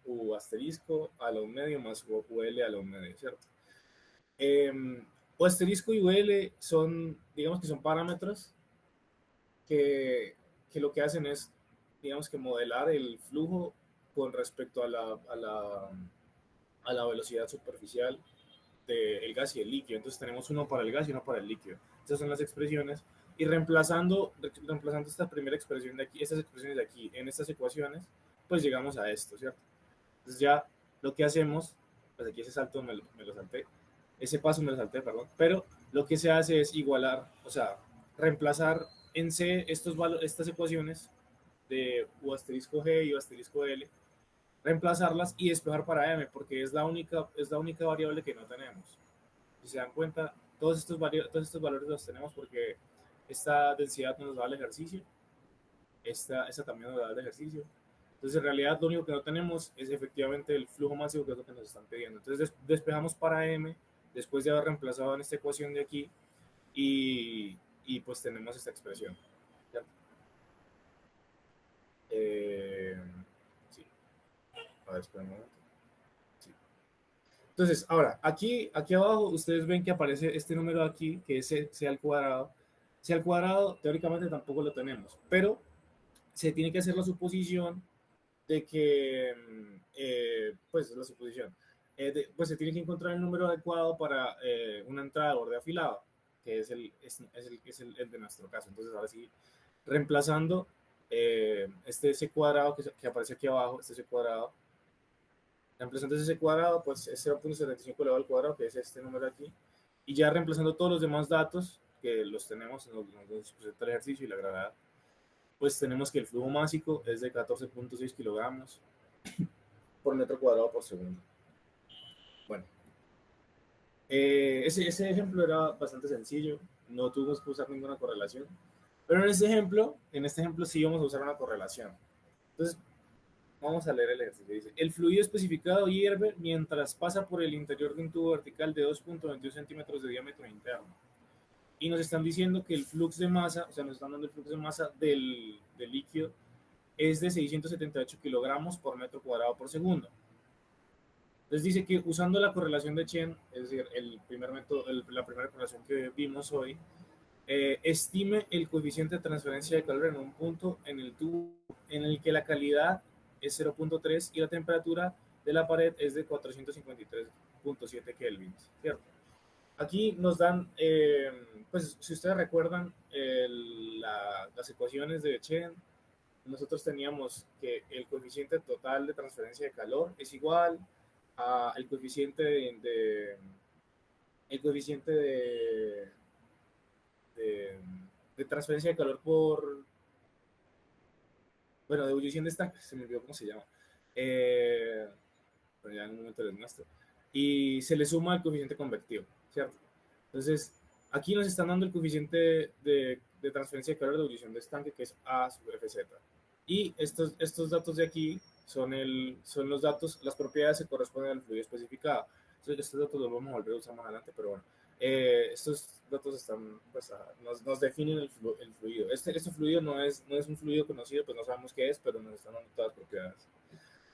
U asterisco a la 1 medio más UL a la 1 medio, ¿cierto? O asterisco y UL digamos que son parámetros que lo que hacen es, digamos que modelar el flujo con respecto a la velocidad superficial del gas y el líquido. Entonces tenemos uno para el gas y uno para el líquido. Estas son las expresiones, y reemplazando esta primera expresión de aquí, estas expresiones de aquí en estas ecuaciones, pues llegamos a esto, ¿cierto? Entonces ya lo que hacemos, pues aquí ese salto me lo salté, ese paso me lo salté, perdón, pero lo que se hace es igualar, o sea, reemplazar en C estas ecuaciones de U asterisco G y U asterisco L, reemplazarlas y despejar para M, porque es la única variable que no tenemos. Si se dan cuenta, todos estos valores los tenemos porque esta densidad nos da el ejercicio, esta también nos da el ejercicio. Entonces, en realidad, lo único que no tenemos es efectivamente el flujo másico, que es lo que nos están pidiendo. Entonces, despejamos para M después de haber reemplazado en esta ecuación de aquí, y pues tenemos esta expresión. ¿Cierto? Sí. A ver, espera un momento. Sí. Entonces, ahora, aquí abajo ustedes ven que aparece este número aquí, que es C al cuadrado. C al cuadrado, teóricamente tampoco lo tenemos, pero se tiene que hacer la suposición de que, pues la suposición, pues se tiene que encontrar el número adecuado para una entrada de borde afilado, que es el de nuestro caso. Entonces, ahora sí, reemplazando C cuadrado que aparece aquí abajo, C cuadrado, reemplazando ese cuadrado, pues es 0.75 elevado al cuadrado, que es este número aquí, y ya reemplazando todos los demás datos que los tenemos, nos presenta el ejercicio y la gravedad, pues tenemos que el flujo másico es de 14.6 kilogramos por metro cuadrado por segundo. Bueno, Ese ejemplo era bastante sencillo, no tuvimos que usar ninguna correlación, pero en este ejemplo sí vamos a usar una correlación. Entonces, vamos a leer el ejercicio. Dice, el fluido especificado hierve mientras pasa por el interior de un tubo vertical de 2.21 centímetros de diámetro interno. Y nos están diciendo que el flux de masa, o sea, nos están dando el flux de masa del líquido, es de 678 kilogramos por metro cuadrado por segundo. Entonces dice que usando la correlación de Chen, es decir, el primer método, la primera correlación que vimos hoy, estime el coeficiente de transferencia de calor en un punto en el tubo en el que la calidad es 0.3 y la temperatura de la pared es de 453.7 kelvins, ¿cierto? Aquí nos dan, pues si ustedes recuerdan las ecuaciones de Chen, nosotros teníamos que el coeficiente total de transferencia de calor es igual al coeficiente el coeficiente de, de transferencia de calor por, bueno, de ebullición de estanque, se me olvidó cómo se llama. Pero ya en un momento les muestro. Y se le suma el coeficiente convectivo, ¿cierto? Entonces, aquí nos están dando el coeficiente de transferencia de calor de ebullición de estanque, que es A sobre FZ. Y estos datos de aquí son los datos, las propiedades que corresponden al fluido especificado. Entonces, estos datos los vamos a volver a usar más adelante, pero bueno. Estos datos están, pues, nos definen el fluido. Este fluido no es un fluido conocido, pues no sabemos qué es, pero nos están dando todas las propiedades.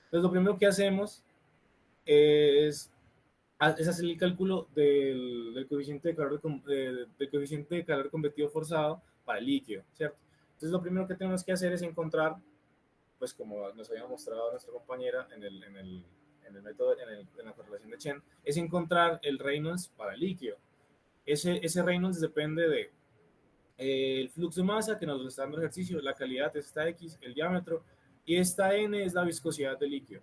Entonces, lo primero que hacemos es hacer el cálculo del coeficiente del coeficiente de calor convectivo forzado para el líquido, ¿cierto? Entonces, lo primero que tenemos que hacer es encontrar, pues como nos había mostrado nuestra compañera en el método, en la correlación de Chen, es encontrar el Reynolds para el líquido. Ese Reynolds depende de el flujo de masa que nos lo está dando el ejercicio, la calidad es esta X, el diámetro, y esta N es la viscosidad del líquido.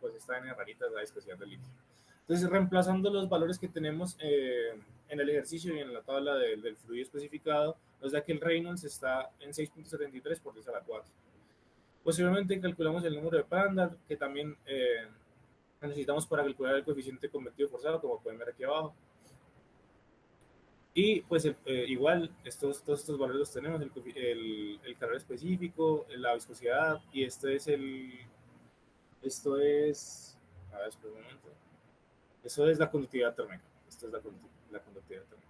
Pues esta N rarita es la viscosidad del líquido. Entonces, reemplazando los valores que tenemos en el ejercicio y en la tabla del fluido especificado, nos da que el Reynolds está en 6.73 por 10 a la 4. Posteriormente calculamos el número de Prandtl, que también necesitamos para calcular el coeficiente convectivo forzado, como pueden ver aquí abajo. Y pues igual, todos estos valores los tenemos, el calor específico, la viscosidad, y esto es, a ver, espera un momento, eso es la conductividad térmica, esto es la conductividad térmica.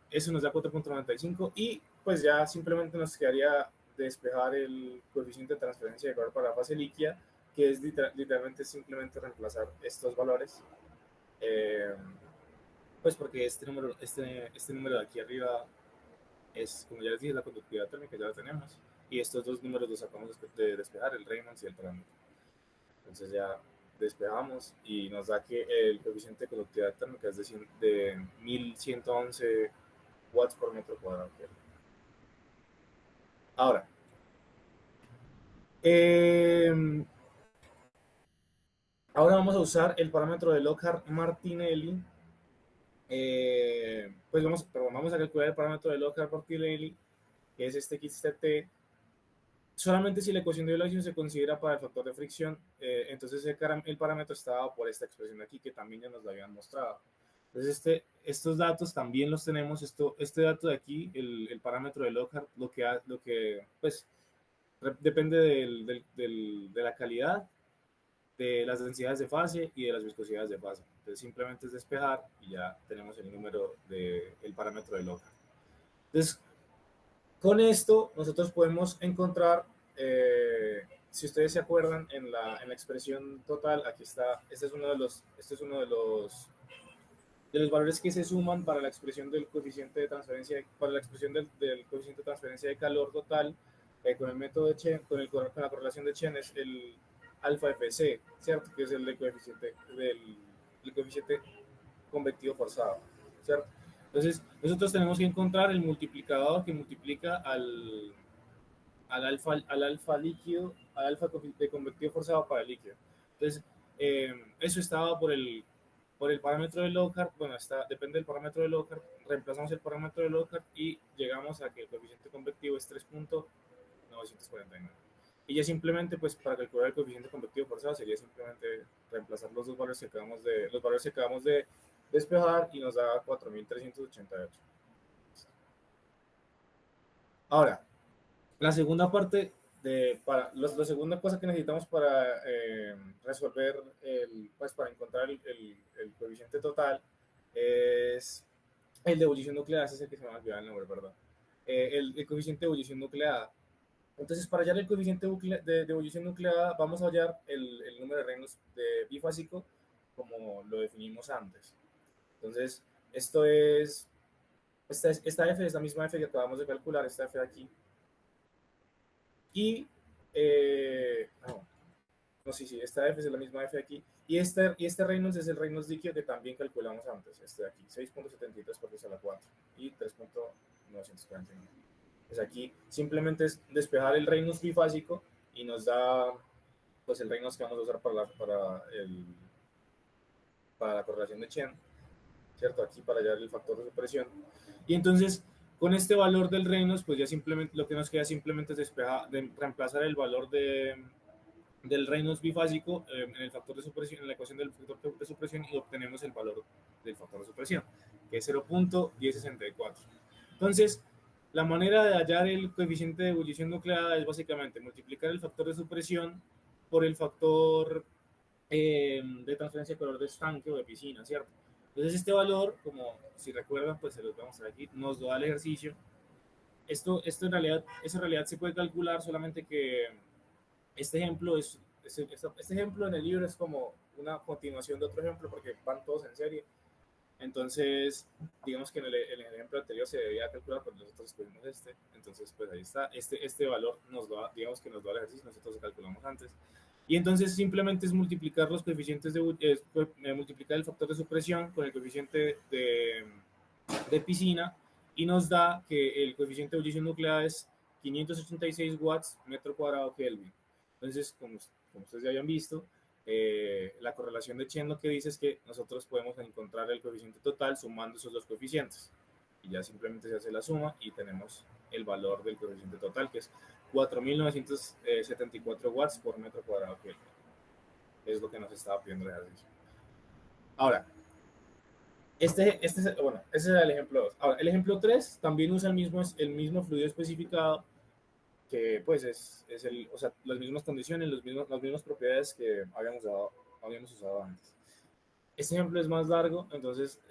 Eso nos da 4.95 y pues ya simplemente nos quedaría despejar el coeficiente de transferencia de calor para la fase líquida, que es literalmente simplemente reemplazar estos valores. Pues porque este número de aquí arriba es, como ya les dije, la conductividad térmica, ya la tenemos. Y estos dos números los acabamos de despejar, el Reynolds y el parámetro. Entonces ya despejamos y nos da que el coeficiente de conductividad térmica es de 1111 watts por metro cuadrado. Ahora, ahora vamos a usar el parámetro de Lockhart-Martinelli. Pues vamos a calcular el parámetro de Lockhart-Martinelli, que es este XT, solamente si la ecuación de violación se considera para el factor de fricción. Entonces el parámetro está dado por esta expresión de aquí, que también ya nos lo habían mostrado. Entonces estos datos también los tenemos. Este dato de aquí, el parámetro de Lockhart, lo que pues depende de la calidad, de las densidades de fase y de las viscosidades de fase. Entonces simplemente es despejar y ya tenemos el número del parámetro de Lockhart. Entonces, con esto nosotros podemos encontrar, si ustedes se acuerdan, en la expresión total, aquí está, este es uno de los valores que se suman para la expresión del coeficiente de transferencia, para la expresión del coeficiente de transferencia de calor total, con el método de Chen, con la correlación de Chen, es el alfa FC, ¿cierto? Que es el coeficiente convectivo forzado, ¿cierto? Entonces, nosotros tenemos que encontrar el multiplicador que multiplica al alfa líquido, al alfa de convectivo forzado para el líquido. Entonces, eso estaba por el parámetro de Lockhart. Bueno, depende del parámetro de Lockhart. Reemplazamos el parámetro de Lockhart y llegamos a que el coeficiente convectivo es 3.949. Y ya simplemente, pues para calcular el coeficiente convectivo forzado sería simplemente reemplazar los dos valores que acabamos de despejar y nos da 4.388. Ahora, la segunda parte la segunda cosa que necesitamos para resolver, pues para encontrar el coeficiente total es el de ebullición nucleada. Ese es el que se me ha olvidado el nombre, perdón. El coeficiente de ebullición nucleada. Entonces, para hallar el coeficiente de ebullición nucleada, vamos a hallar el número de Reynolds de bifásico como lo definimos antes. Entonces, esta F es la misma F que acabamos de calcular, esta F de aquí. Y, esta F es la misma F de aquí. Y este Reynolds es el Reynolds líquido que también calculamos antes, este de aquí, 6.73 por 10 a la 4 y 3.949. Pues aquí simplemente es despejar el Reynolds bifásico y nos da pues el Reynolds que vamos a usar para la correlación de Chen, ¿cierto? Aquí para hallar el factor de supresión. Y entonces, con este valor del Reynolds, pues ya simplemente lo que nos queda simplemente es reemplazar el valor del Reynolds bifásico en el factor de supresión, en la ecuación del factor de supresión, y obtenemos el valor del factor de supresión, que es 0.1064. Entonces, la manera de hallar el coeficiente de ebullición nucleada es básicamente multiplicar el factor de supresión por el factor de transferencia de calor de estanque o de piscina, ¿cierto? Entonces este valor, como si recuerdan, pues se los vamos a ver aquí, nos da el ejercicio. Esto en realidad se puede calcular, solamente que este ejemplo este ejemplo en el libro es como una continuación de otro ejemplo porque van todos en serie. Entonces, digamos que en el ejemplo anterior se debía calcular, pero nosotros escogimos este. Entonces, pues ahí está. Este valor digamos que nos da el ejercicio, nosotros lo calculamos antes. Y entonces simplemente es multiplicar los coeficientes multiplicar el factor de supresión con el coeficiente de piscina, y nos da que el coeficiente de ebullición nucleada es 586 watts metro cuadrado Kelvin. Entonces, como ustedes ya habían visto, la correlación de Chen lo que dice es que nosotros podemos encontrar el coeficiente total sumando esos dos coeficientes. Y ya simplemente se hace la suma y tenemos el valor del coeficiente total, que es 4.974 watts por metro cuadrado Kelvin. Es lo que nos estaba pidiendo el ejercicio. Ahora, ese era el ejemplo 2. Ahora, el ejemplo 3 también usa el mismo fluido especificado, que pues o sea, las mismas condiciones, las mismas propiedades que habíamos usado antes. Este ejemplo es más largo, entonces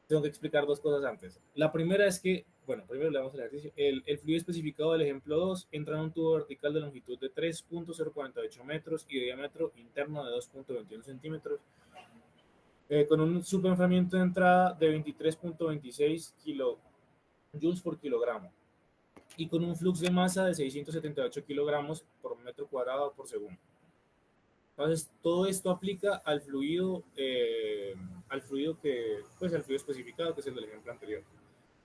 tengo que explicar dos cosas antes. La primera es que, bueno, primero le damos el ejercicio. El fluido especificado del ejemplo 2 entra en un tubo vertical de longitud de 3.048 metros y de diámetro interno de 2.21 centímetros, con un subenfriamiento de entrada de 23.26 kilojoules por kilogramo y con un flux de masa de 678 kilogramos por metro cuadrado por segundo. Entonces, todo esto aplica al fluido especificado, que es el del ejemplo anterior.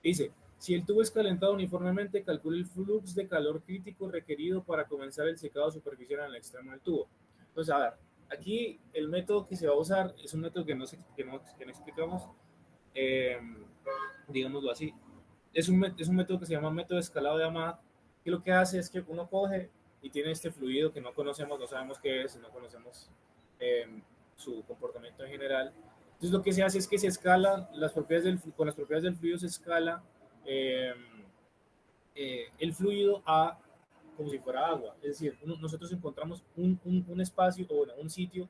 Dice, si el tubo es calentado uniformemente, calcule el flux de calor crítico requerido para comenzar el secado superficial en el extremo del tubo. Entonces, a ver, aquí el método que se va a usar es un método que no explicamos, digámoslo así. Es un método que se llama método de escalado de Ahmad, que lo que hace es que uno coge y tiene este fluido que no conocemos, no sabemos qué es, no conocemos su comportamiento en general. Entonces lo que se hace es que se escala con las propiedades del fluido se escala el fluido a como si fuera agua. Es decir, nosotros encontramos un espacio o un sitio,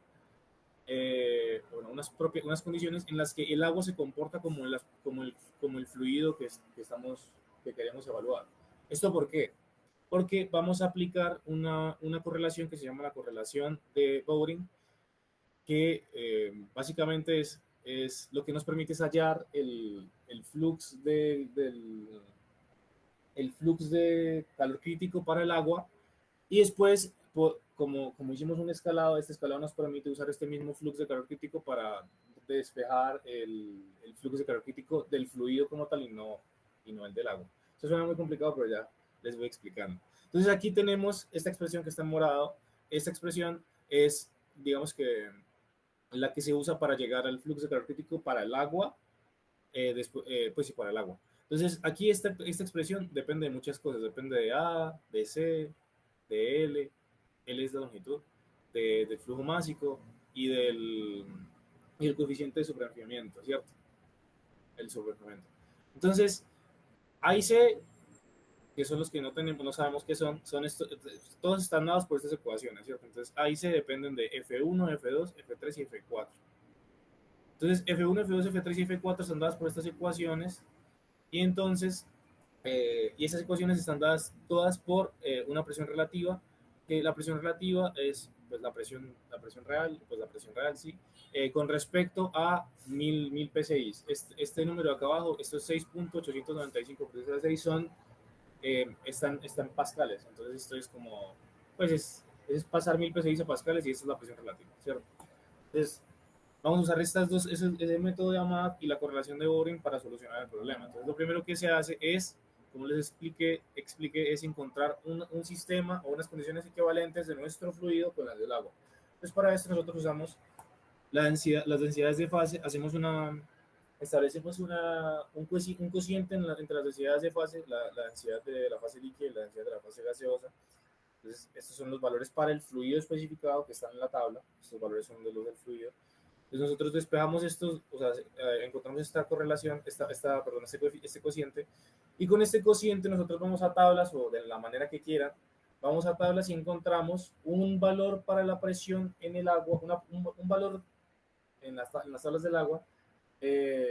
unas condiciones en las que el agua se comporta como el fluido que queremos evaluar. ¿Esto por qué? Porque vamos a aplicar una correlación que se llama la correlación de Bowring, que básicamente es lo que nos permite hallar el flux el flux de calor crítico para el agua, y después, como hicimos un escalado, este escalado nos permite usar este mismo flux de calor crítico para despejar el flux de calor crítico del fluido como tal y no el del agua. Eso suena muy complicado, pero ya les voy explicando. Entonces aquí tenemos esta expresión que está en morado. Esta expresión es, digamos que, la que se usa para llegar al flux de calor crítico para el agua, pues sí, para el agua. Entonces aquí esta expresión depende de muchas cosas, depende de A, de C, de L, L es la longitud, del flujo másico y el coeficiente de superenfriamiento, ¿cierto? El superenfriamiento. Entonces, ahí se que son los que no tenemos, no sabemos qué son, todos están dados por estas ecuaciones, ¿cierto? Entonces ahí se dependen de F1, F2, F3 y F4. Entonces F1, F2, F3 y F4 están dadas por estas ecuaciones y entonces, y esas ecuaciones están dadas todas por una presión relativa, que la presión relativa es pues la presión real, pues la presión real, sí, con respecto a 1000 psi. Este número de acá abajo, estos 6.895 por 6 son están pascales. Entonces esto es como, pues es pasar 1000 psi a pascales y esta es la presión relativa, ¿cierto? Entonces vamos a usar estas dos, ese método de AMAD y la correlación de Boring para solucionar el problema. Entonces lo primero que se hace es, como les expliqué es encontrar un sistema o unas condiciones equivalentes de nuestro fluido con las del agua. Entonces para esto nosotros usamos las densidades de fase, establecemos un cociente entre las densidades de fase, la densidad de la fase líquida y la densidad de la fase gaseosa. Entonces, estos son los valores para el fluido especificado que están en la tabla. Estos valores son de los del fluido. Entonces, nosotros despejamos estos, o sea, encontramos esta correlación, este cociente. Y con este cociente nosotros vamos a tablas, o de la manera que quieran, vamos a tablas y encontramos un valor para la presión en el agua, un valor en las tablas del agua,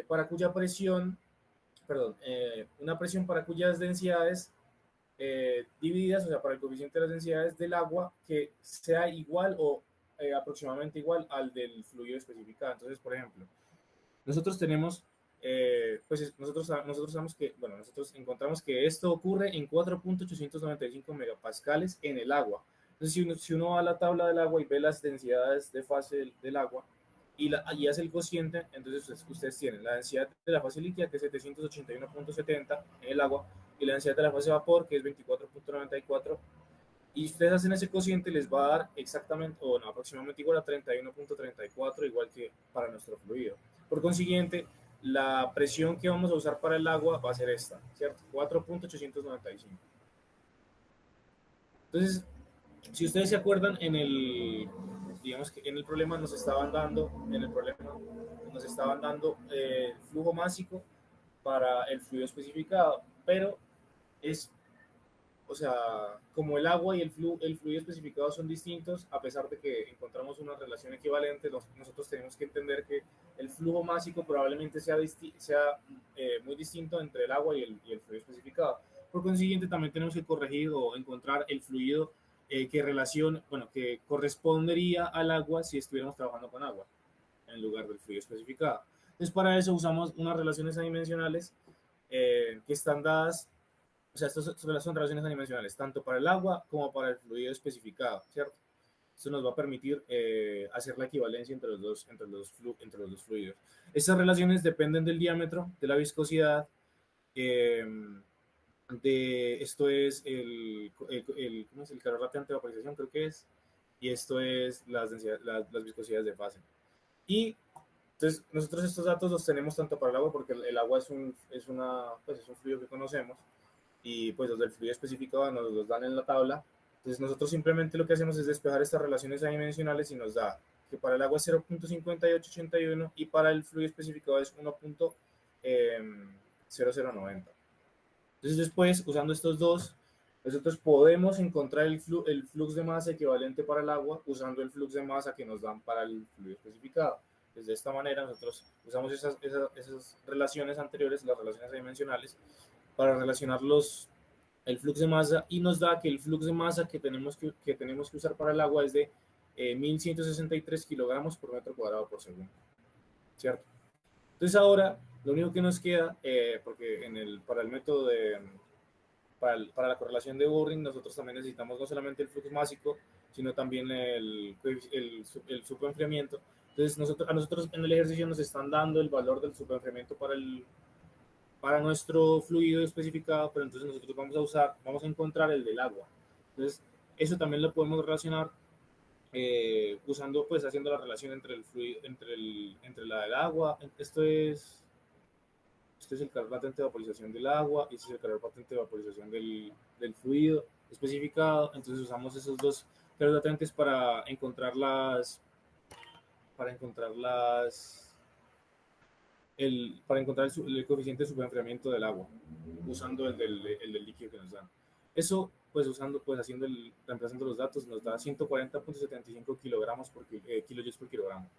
para cuya presión, una presión para cuyas densidades divididas, o sea, para el coeficiente de las densidades del agua que sea igual o aproximadamente igual al del fluido especificado. Entonces, por ejemplo, nosotros tenemos, nosotros sabemos que, bueno, nosotros encontramos que esto ocurre en 4.895 megapascales en el agua. Entonces, si uno va a la tabla del agua y ve las densidades de fase del agua, y hace el cociente, entonces ustedes tienen la densidad de la fase líquida, que es 781.70 en el agua, y la densidad de la fase vapor, que es 24.94, y ustedes hacen ese cociente, les va a dar exactamente, o no, aproximadamente igual a 31.34, igual que para nuestro fluido. Por consiguiente, la presión que vamos a usar para el agua va a ser esta, ¿cierto? 4.895. Entonces, si ustedes se acuerdan, digamos que en el problema nos estaban dando, flujo másico para el fluido especificado, pero o sea, como el agua y el fluido especificado son distintos, a pesar de que encontramos una relación equivalente, nosotros tenemos que entender que el flujo másico probablemente sea muy distinto entre el agua y el fluido especificado. Por consiguiente, también tenemos que corregir o encontrar el fluido que correspondería al agua si estuviéramos trabajando con agua, en lugar del fluido especificado. Entonces, para eso usamos unas relaciones adimensionales que están dadas. O sea, estas son relaciones adimensionales, tanto para el agua como para el fluido especificado, ¿cierto? Esto nos va a permitir hacer la equivalencia entre los dos fluidos. Estas relaciones dependen del diámetro, de la viscosidad, esto es ¿cómo es? El calor latente de vaporización, creo que es, y esto es las viscosidades de fase. Y entonces, nosotros estos datos los tenemos tanto para el agua, porque el agua es un fluido que conocemos, y pues los del fluido especificado nos los dan en la tabla. Entonces nosotros simplemente lo que hacemos es despejar estas relaciones adimensionales y nos da que para el agua es 0.5881 y para el fluido especificado es 1.0090. Entonces después, usando estos dos, nosotros podemos encontrar el flux de masa equivalente para el agua usando el flux de masa que nos dan para el fluido especificado. Pues de esta manera nosotros usamos esas relaciones anteriores, las relaciones adimensionales, para relacionar el flux de masa, y nos da que el flux de masa que tenemos que usar para el agua es de 1163 kilogramos por metro cuadrado por segundo, ¿cierto? Entonces ahora lo único que nos queda, porque para el método para la correlación de Boring, nosotros también necesitamos no solamente el flux másico, sino también el superenfriamiento. Entonces a nosotros en el ejercicio nos están dando el valor del superenfriamiento para nuestro fluido especificado, pero entonces nosotros vamos a encontrar el del agua. Entonces, eso también lo podemos relacionar haciendo la relación entre el fluido, entre la del agua. Esto es el calor latente de vaporización del agua, y este es el calor patente de vaporización del fluido. especificado. Entonces usamos esos dos carotantes para encontrar el coeficiente de superenfriamiento del agua, usando el del líquido que nos dan. Eso, pues reemplazando los datos, nos da 140.75 kilogramos kilojoules por kilogramo.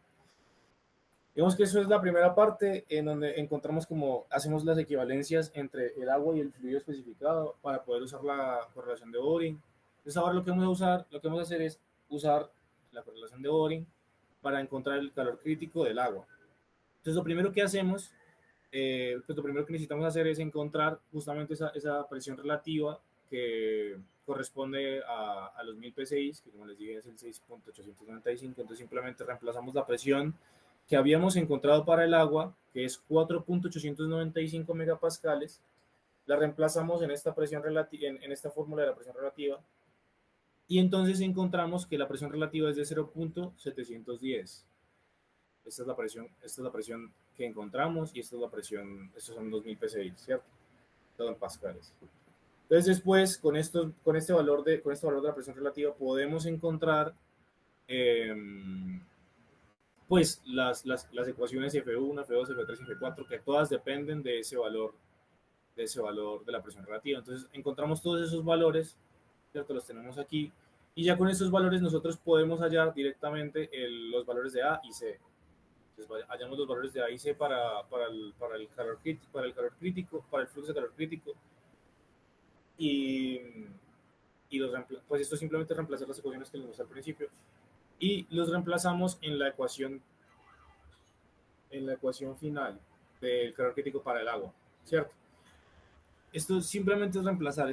Digamos que eso es la primera parte en donde hacemos las equivalencias entre el agua y el fluido especificado para poder usar la correlación de Boring. Entonces ahora lo que vamos a hacer es usar la correlación de Boring para encontrar el calor crítico del agua. Entonces lo primero que hacemos, pues lo primero que necesitamos hacer es encontrar justamente esa presión relativa que corresponde a los 1000 psi, que como les dije es el 6.895. Entonces simplemente reemplazamos la presión que habíamos encontrado para el agua, que es 4.895 megapascales, la reemplazamos en esta presión en esta fórmula de la presión relativa, y entonces encontramos que la presión relativa es de 0.710. Esta es la presión que encontramos, y esta es la presión, estos son 2000 psi, ¿cierto? Todo en pascales. Entonces después, con este valor de la presión relativa, podemos encontrar pues las ecuaciones F1, F2, F3 y F4, que todas dependen de ese valor de la presión relativa. Entonces encontramos todos esos valores, ¿cierto? Los tenemos aquí, y ya con esos valores nosotros podemos hallar directamente los valores de A y C. Entonces hallamos los valores de A y C para el calor crítico, para el flujo de calor crítico, y pues esto simplemente reemplazar las ecuaciones que les mostré al principio, y los reemplazamos en la ecuación final del calor crítico para el agua, ¿cierto? Esto simplemente es reemplazar,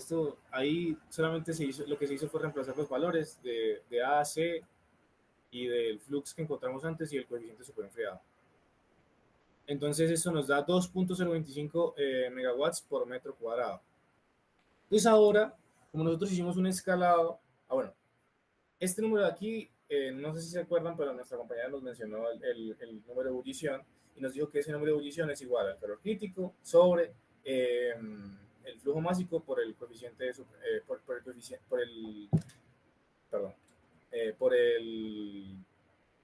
ahí solamente lo que se hizo fue reemplazar los valores de A a C y del flux que encontramos antes y el coeficiente superenfriado. Entonces esto nos da 2.025 megawatts por metro cuadrado. Entonces ahora, como nosotros hicimos un escalado, bueno, este número de aquí, no sé si se acuerdan, pero nuestra compañera nos mencionó el número de ebullición, y nos dijo que ese número de ebullición es igual al calor crítico sobre el flujo másico por el coeficiente, por el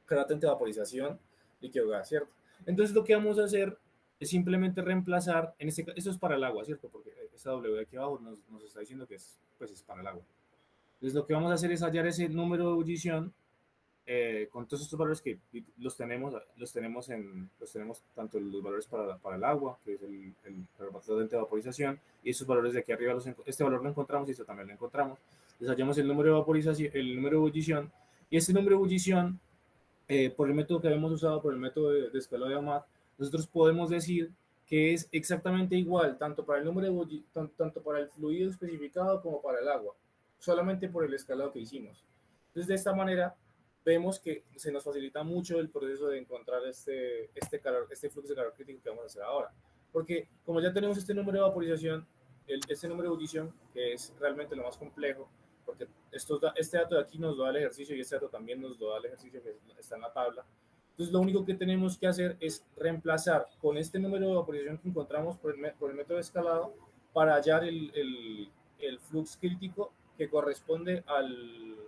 caratante de vaporización líquido gas, ¿cierto? Entonces lo que vamos a hacer es simplemente reemplazar, esto es para el agua, ¿cierto? Porque esta W de aquí abajo nos está diciendo que es para el agua. Entonces lo que vamos a hacer es hallar ese número de ebullición con todos estos valores que los tenemos tanto los valores para el agua, que es el caratante de vaporización, y esos valores de aquí arriba, este valor lo encontramos y este también lo encontramos. Entonces hallamos el número de vaporización, el número de ebullición, y este número de ebullición, por el método que habíamos usado, por el método de escalado de Amat, nosotros podemos decir que es exactamente igual tanto para tanto para el fluido especificado como para el agua, solamente por el escalado que hicimos. Entonces de esta manera vemos que se nos facilita mucho el proceso de encontrar este flujo de calor crítico que vamos a hacer ahora, porque como ya tenemos este número de vaporización, este número de ebullición, que es realmente lo más complejo, porque este dato de aquí nos lo da el ejercicio, y este dato también nos lo da el ejercicio que está en la tabla. Entonces lo único que tenemos que hacer es reemplazar con este número de vaporización que encontramos por el método de escalado para hallar el flux crítico que corresponde al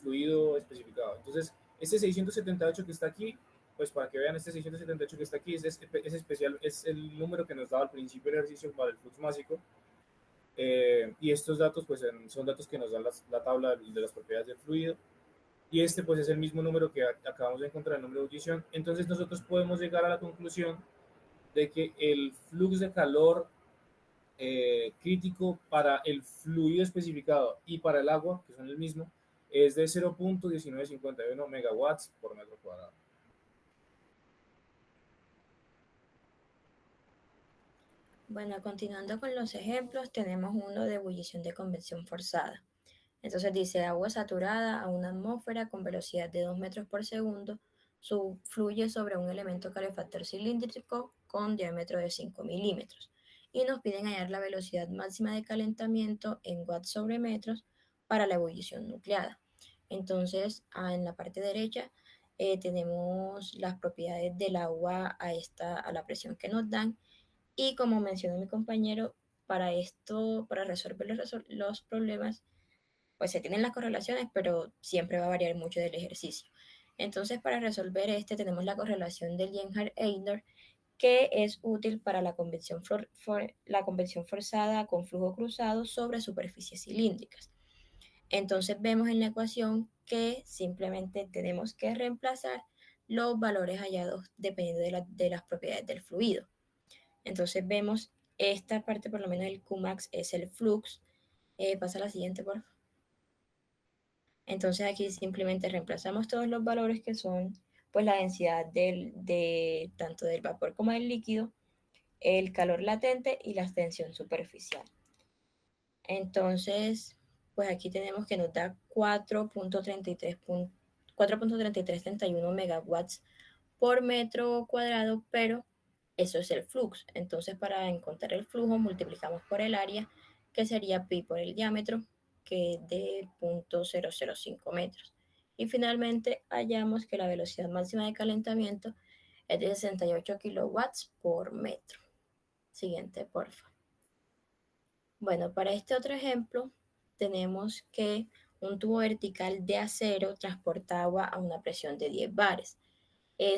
fluido especificado. Entonces este 678 que está aquí, pues para que vean, este 678 que está aquí es especial, es el número que nos daba al principio del ejercicio para el flux másico. Y estos datos pues son datos que nos dan la tabla de las propiedades del fluido, y este pues es el mismo número que acabamos de encontrar, el número de ebullición. Entonces nosotros podemos llegar a la conclusión de que el flux de calor crítico para el fluido especificado y para el agua, que son el mismo, es de 0.1951 megawatts por metro cuadrado. Bueno, continuando con los ejemplos, tenemos uno de ebullición de convección forzada. Entonces dice, agua saturada a una atmósfera con velocidad de 2 metros por segundo fluye sobre un elemento calefactor cilíndrico con diámetro de 5 milímetros. Y nos piden hallar la velocidad máxima de calentamiento en watts sobre metros para la ebullición nucleada. Entonces, en la parte derecha tenemos las propiedades del agua a la presión que nos dan. Y como mencionó mi compañero, para esto, para resolver los problemas, pues se tienen las correlaciones, pero siempre va a variar mucho del ejercicio. Entonces, para resolver tenemos la correlación del Lienhard-Eidner, que es útil para la convección forzada con flujo cruzado sobre superficies cilíndricas. Entonces vemos en la ecuación que simplemente tenemos que reemplazar los valores hallados dependiendo de las propiedades del fluido. Entonces vemos esta parte, por lo menos el Qmax es el flux. Pasa a la siguiente, por favor. Entonces aquí simplemente reemplazamos todos los valores que son pues la densidad tanto del vapor como del líquido, el calor latente y la tensión superficial. Entonces, pues aquí tenemos que nos da 4.3331 megawatts por metro cuadrado, pero eso es el flux. Entonces, para encontrar el flujo, multiplicamos por el área, que sería pi por el diámetro, que es de 0.005 metros. Y finalmente hallamos que la velocidad máxima de calentamiento es de 68 kilowatts por metro. Siguiente, por favor. Bueno, para este otro ejemplo, tenemos que un tubo vertical de acero transporta agua a una presión de 10 bares.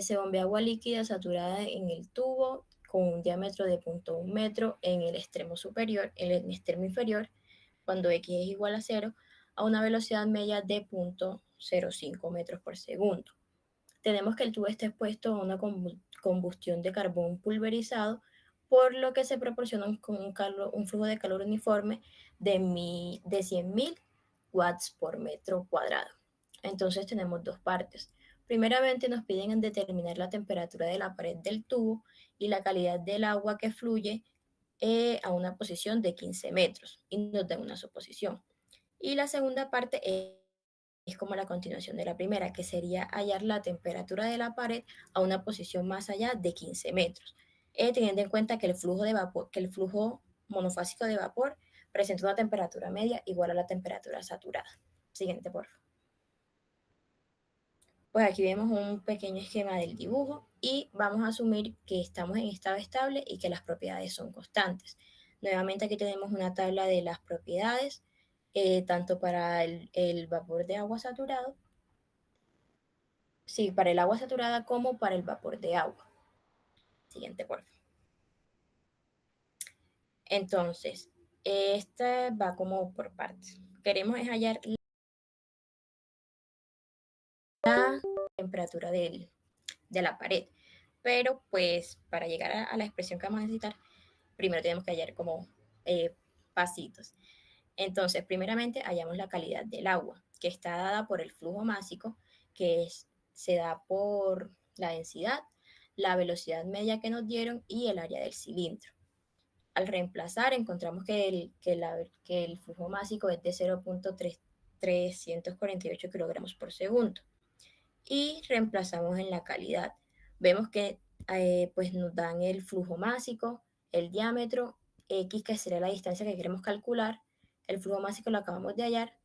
Se bombea agua líquida saturada en el tubo con un diámetro de 0.1 metro en el extremo superior, en el extremo inferior, cuando X es igual a 0, a una velocidad media de 0.05 metros por segundo. Tenemos que el tubo está expuesto a una combustión de carbón pulverizado, por lo que se proporciona un flujo de calor uniforme de 100.000 watts por metro cuadrado. Entonces tenemos dos partes. Primeramente nos piden determinar la temperatura de la pared del tubo y la calidad del agua que fluye a una posición de 15 metros y nos dan una suposición. Y la segunda parte es como la continuación de la primera, que sería hallar la temperatura de la pared a una posición más allá de 15 metros, teniendo en cuenta que el flujo monofásico de vapor presenta una temperatura media igual a la temperatura saturada. Siguiente, por favor. Pues aquí vemos un pequeño esquema del dibujo y vamos a asumir que estamos en estado estable y que las propiedades son constantes. Nuevamente aquí tenemos una tabla de las propiedades, tanto para el vapor de agua saturado, sí, para el agua saturada como para el vapor de agua. Siguiente, por favor. Entonces, esta va como por partes. Queremos hallar la temperatura de la pared, pero pues para llegar a la expresión que vamos a necesitar, primero tenemos que hallar como pasitos. Entonces, primeramente hallamos la calidad del agua, que está dada por el flujo másico, que se da por la densidad, la velocidad media que nos dieron y el área del cilindro. Al reemplazar, encontramos que el flujo másico es de 0.348 kilogramos por segundo. Y reemplazamos en la calidad. Vemos que pues nos dan el flujo másico, el diámetro, X, que será la distancia que queremos calcular. El flujo másico lo acabamos de hallar.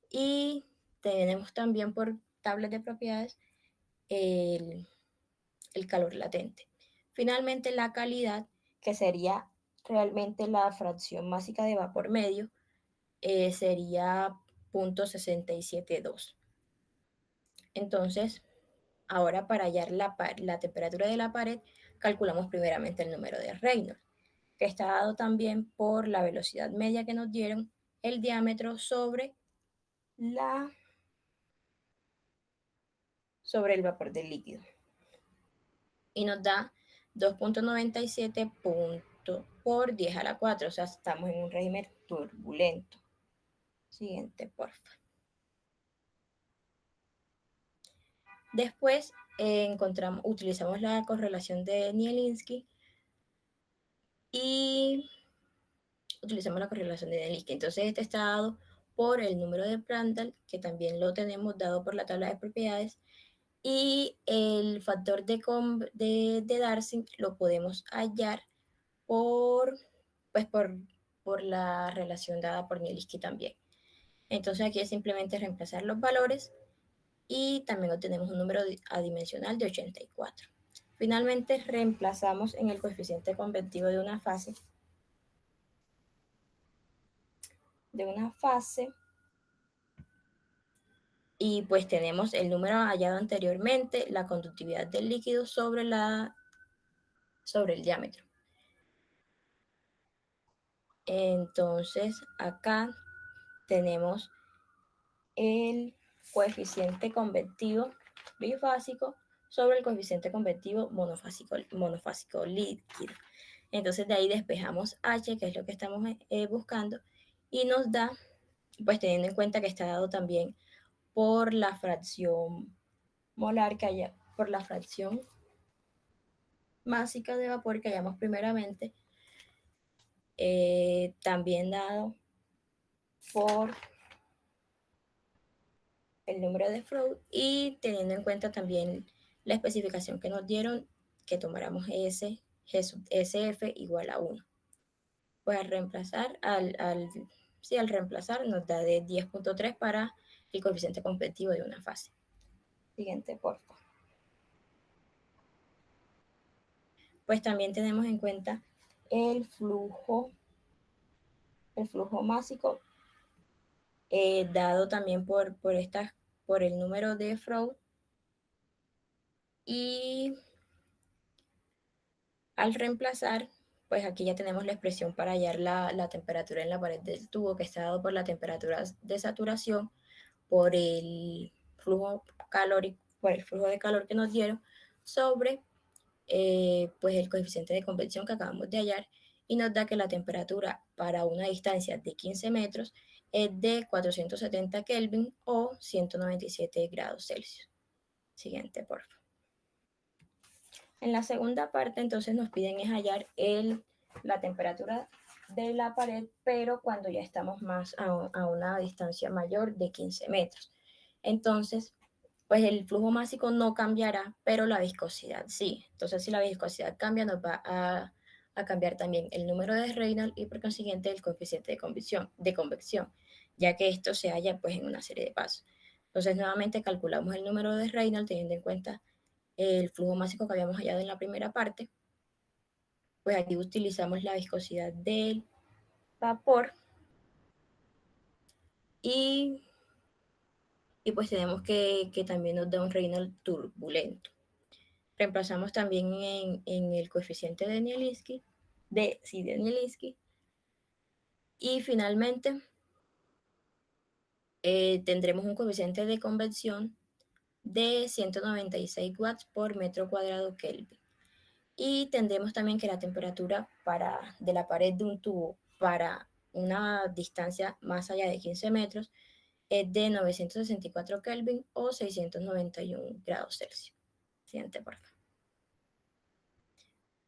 Y tenemos también por tablas de propiedades el calor latente. Finalmente, la calidad, que sería realmente la fracción másica de vapor medio, sería 0.672. Entonces, ahora para hallar la temperatura de la pared, calculamos primeramente el número de Reynolds, que está dado también por la velocidad media que nos dieron, el diámetro sobre el vapor del líquido. Y nos da 2.97 por 10 a la 4, o sea, estamos en un régimen turbulento. Siguiente, por favor. Después utilizamos la correlación de Nielinski y utilizamos la correlación de Nielinski. Entonces, este está dado por el número de Prandtl, que también lo tenemos dado por la tabla de propiedades, y el factor de Darcy lo podemos hallar por la relación dada por Nielinski también. Entonces, aquí es simplemente reemplazar los valores y también obtenemos un número adimensional de 84. Finalmente, reemplazamos en el coeficiente convectivo de una fase de una fase. Y pues tenemos el número hallado anteriormente, la conductividad del líquido sobre el diámetro. Entonces acá tenemos el coeficiente convectivo bifásico sobre el coeficiente convectivo monofásico líquido. Entonces de ahí despejamos H, que es lo que estamos buscando, y nos da, pues teniendo en cuenta que está dado también por la fracción molar que haya, por la fracción másica de vapor que hayamos primeramente, también dado por el número de Freud, y teniendo en cuenta también la especificación que nos dieron, que tomáramos SF igual a 1. Pues al reemplazar, al reemplazar nos da de 10.3 para el coeficiente convectivo de una fase. Siguiente, por favor. Pues también tenemos en cuenta el flujo másico, dado también por el número de Freud, y al reemplazar, pues aquí ya tenemos la expresión para hallar la temperatura en la pared del tubo, que está dado por la temperatura de saturación, por el flujo calórico, por el flujo de calor que nos dieron, sobre pues el coeficiente de convección que acabamos de hallar, y nos da que la temperatura para una distancia de 15 metros es de 470 Kelvin o 197 grados Celsius. Siguiente, por favor. En la segunda parte, entonces, nos piden es hallar la temperatura de la pared, pero cuando ya estamos más a una distancia mayor de 15 metros. Entonces, pues el flujo másico no cambiará, pero la viscosidad sí. Entonces, si la viscosidad cambia, nos va a cambiar también el número de Reynolds y por consiguiente el coeficiente de convección, ya que esto se halla pues en una serie de pasos. Entonces, nuevamente calculamos el número de Reynolds teniendo en cuenta el flujo másico que habíamos hallado en la primera parte. Pues aquí utilizamos la viscosidad del vapor y pues tenemos que también nos da un Reynolds turbulento. Reemplazamos también en el coeficiente de Nielinski, y finalmente tendremos un coeficiente de convección de 196 watts por metro cuadrado Kelvin. Y tendremos también que la temperatura de la pared de un tubo para una distancia más allá de 15 metros es de 964 Kelvin o 691 grados Celsius. Siguiente, por favor.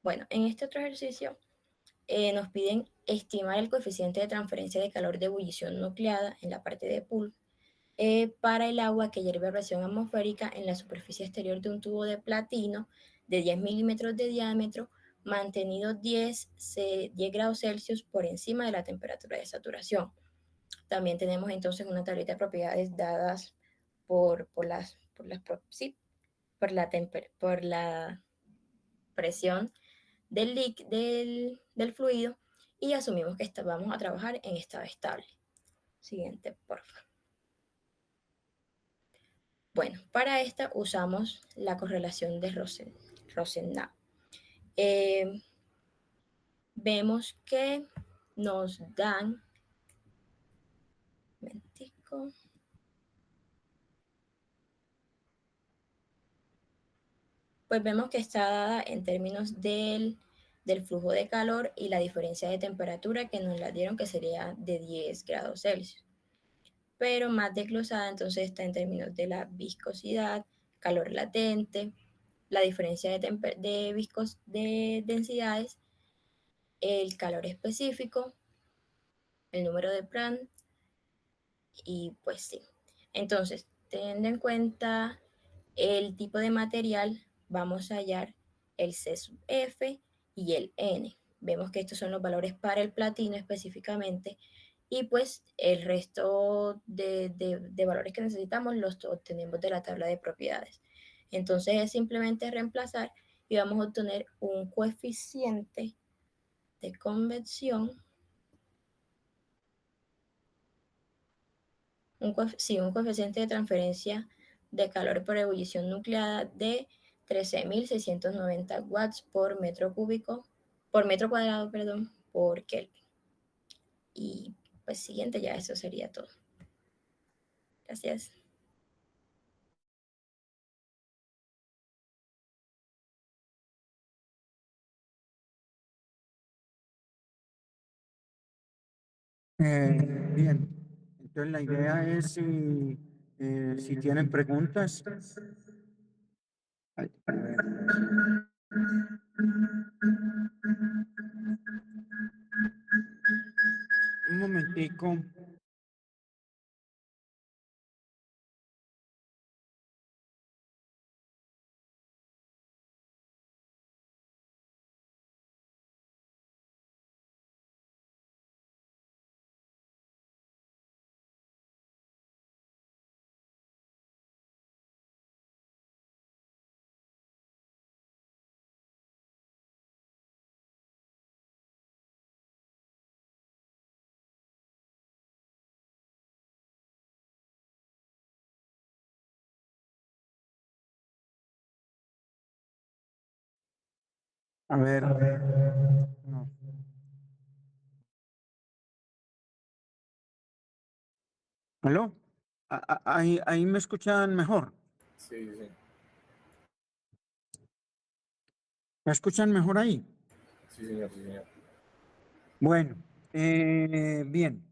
Bueno, en este otro ejercicio nos piden estimar el coeficiente de transferencia de calor de ebullición nucleada en la parte de pool para el agua que hierve a presión atmosférica en la superficie exterior de un tubo de platino de 10 milímetros de diámetro, mantenido 10 grados Celsius por encima de la temperatura de saturación. También tenemos entonces una tablita de propiedades dadas por la presión del fluido, y asumimos que vamos a trabajar en estado estable. Siguiente, por favor. Bueno, para esta usamos la correlación de Rosenau. Vemos que nos dan, pues vemos que está dada en términos del flujo de calor y la diferencia de temperatura que nos la dieron, que sería de 10 grados Celsius. Pero más desglosada entonces está en términos de la viscosidad, calor latente, la diferencia de densidades, el calor específico, el número de Prandtl, y pues sí. Entonces, teniendo en cuenta el tipo de material, vamos a hallar el C sub F y el N. Vemos que estos son los valores para el platino específicamente, y pues el resto de valores que necesitamos los obtenemos de la tabla de propiedades. Entonces es simplemente reemplazar y vamos a obtener un coeficiente de convección un coeficiente de transferencia de calor por ebullición nucleada de 13.690 watts por metro cúbico, por metro cuadrado, perdón, por Kelvin. Y pues siguiente, ya eso sería todo. Gracias. Bien, entonces la idea es si tienen preguntas. Ay, a ver. Un momentico. A ver. No. ¿Aló? Ahí me escuchan mejor. Sí, sí. ¿Me escuchan mejor ahí? Sí, señor, sí, señor. Bueno, bien.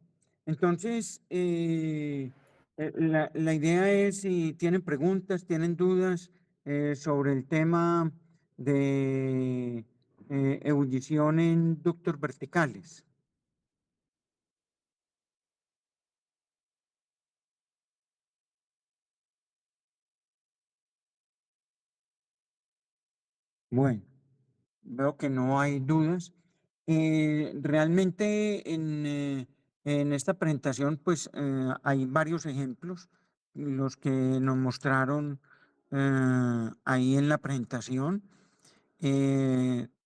Entonces, la idea es si tienen preguntas, tienen dudas sobre el tema de ebullición en ductos verticales. Bueno, veo que no hay dudas. Realmente en esta presentación pues hay varios ejemplos, los que nos mostraron ahí en la presentación,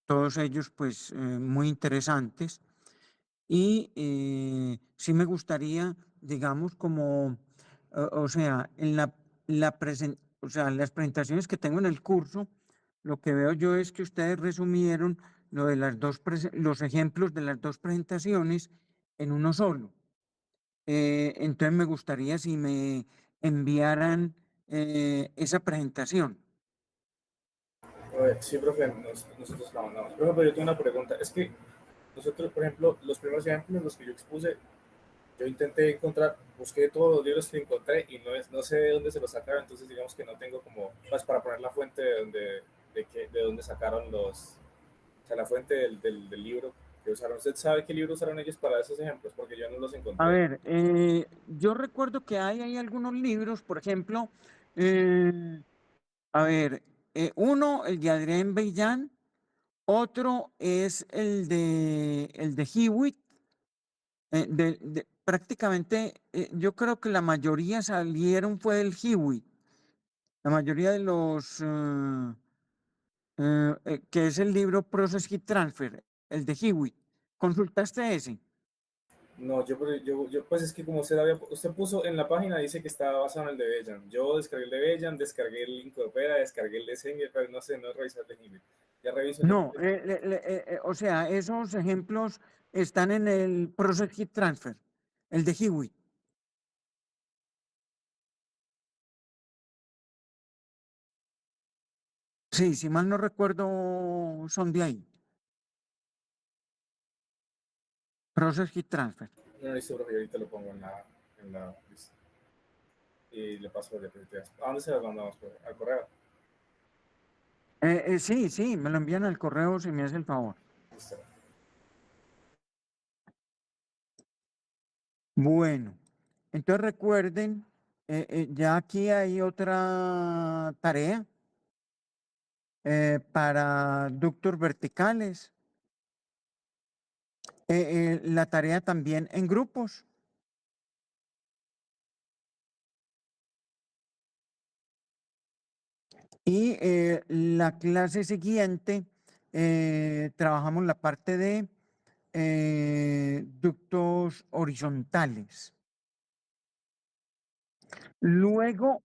todos ellos pues muy interesantes y sí me gustaría, digamos, como, o sea, en o sea, las presentaciones que tengo en el curso, lo que veo yo es que ustedes resumieron lo de los ejemplos de las dos presentaciones en uno solo. Entonces me gustaría si me enviaran esa presentación. Sí, profe, nosotros la mandamos. Profe, pero yo tengo una pregunta. Es que nosotros, por ejemplo, los primeros ejemplos, los que yo expuse, yo intenté encontrar, busqué todos los libros que encontré y no sé de dónde se los sacaron, entonces digamos que no tengo como, pues para poner la fuente de dónde sacaron o sea, la fuente del libro que usaron. ¿Usted sabe qué libro usaron ellos para esos ejemplos? Porque yo no los A encontré. ver, yo recuerdo que hay algunos libros, por ejemplo, eh, a ver, uno, el de Adrián Beillán, otro es el de Hewitt. Prácticamente, yo creo que la mayoría salieron fue del Hewitt. La mayoría de los, que es el libro Process Heat Transfer, el de Hewitt. ¿Consultaste ese? No, pues es que como usted puso en la página, dice que estaba basado en el de Bellan. Yo descargué el de Bellan, descargué el Incorpora, descargué el de Senger, pero no sé, no he revisado el de Himmel. Ya reviso el de No, o sea, esos ejemplos están en el Process Heat Transfer, el de Hewitt. Sí, si mal no recuerdo, son de ahí. Process Heat Transfer. No, listo, profe, ahorita lo pongo en la lista. Y le paso el de PPTs. ¿A dónde se lo mandamos, profe? ¿Al correo? Sí, sí, me lo envían al correo si me hace el favor. Listo. Bueno, entonces recuerden, ya aquí hay otra tarea para ductos verticales. La tarea también en grupos. Y la clase siguiente trabajamos la parte de ductos horizontales. Luego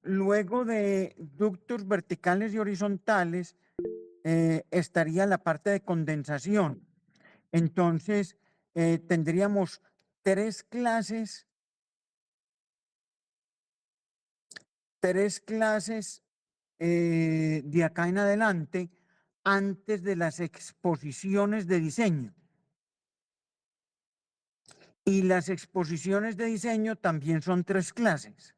de ductos verticales y horizontales estaría la parte de condensación. Entonces, tendríamos tres clases de acá en adelante antes de las exposiciones de diseño. Y las exposiciones de diseño también son tres clases.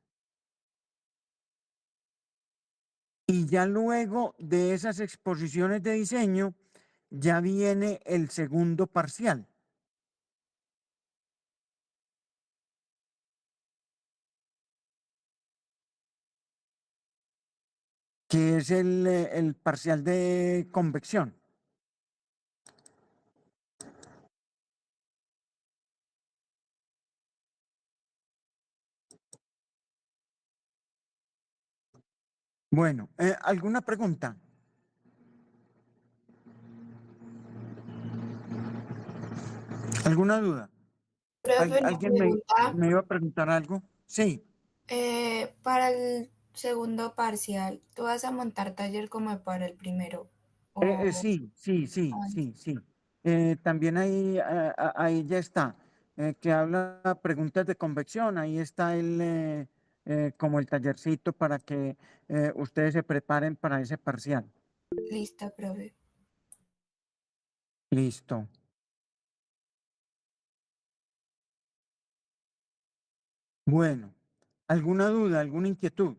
Y ya luego de esas exposiciones de diseño, ya viene el segundo parcial. Que es el parcial de convección. Bueno, ¿alguna pregunta? ¿Alguna duda? Profe, una ¿Alguien pregunta. me iba a preguntar algo? Sí. Para el segundo parcial, ¿tú vas a montar taller como para el primero? Sí. Ay, También ahí ya está, que habla preguntas de convección, ahí está como el tallercito para que ustedes se preparen para ese parcial. listo, profe. Listo. Bueno, ¿alguna duda, alguna inquietud?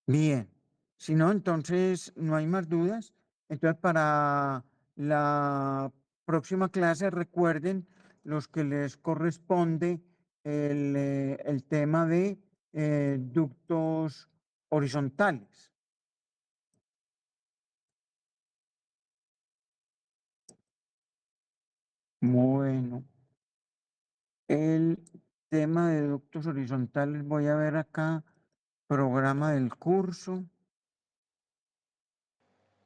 Bien, si no, entonces no hay más dudas. Entonces, para la próxima clase, recuerden los que les corresponde el tema de ductos horizontales. Bueno, el tema de ductos horizontales, voy a ver acá, programa del curso.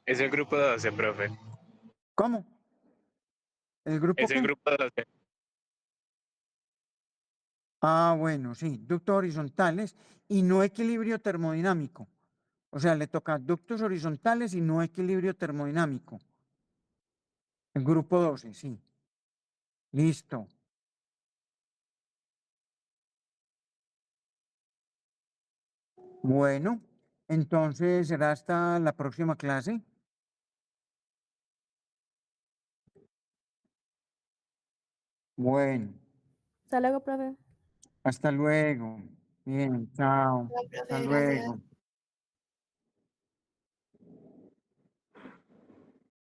Es el grupo 12, profe. ¿Cómo? ¿El grupo Es el qué? grupo 12. Ah, bueno, sí, ductos horizontales y no equilibrio termodinámico. O sea, le toca ductos horizontales y no equilibrio termodinámico. El grupo 12, sí. Listo. Bueno, entonces será hasta la próxima clase. Bueno, Hasta luego, profe. hasta luego. Bien, chao. Hola, Hasta profe, gracias. luego.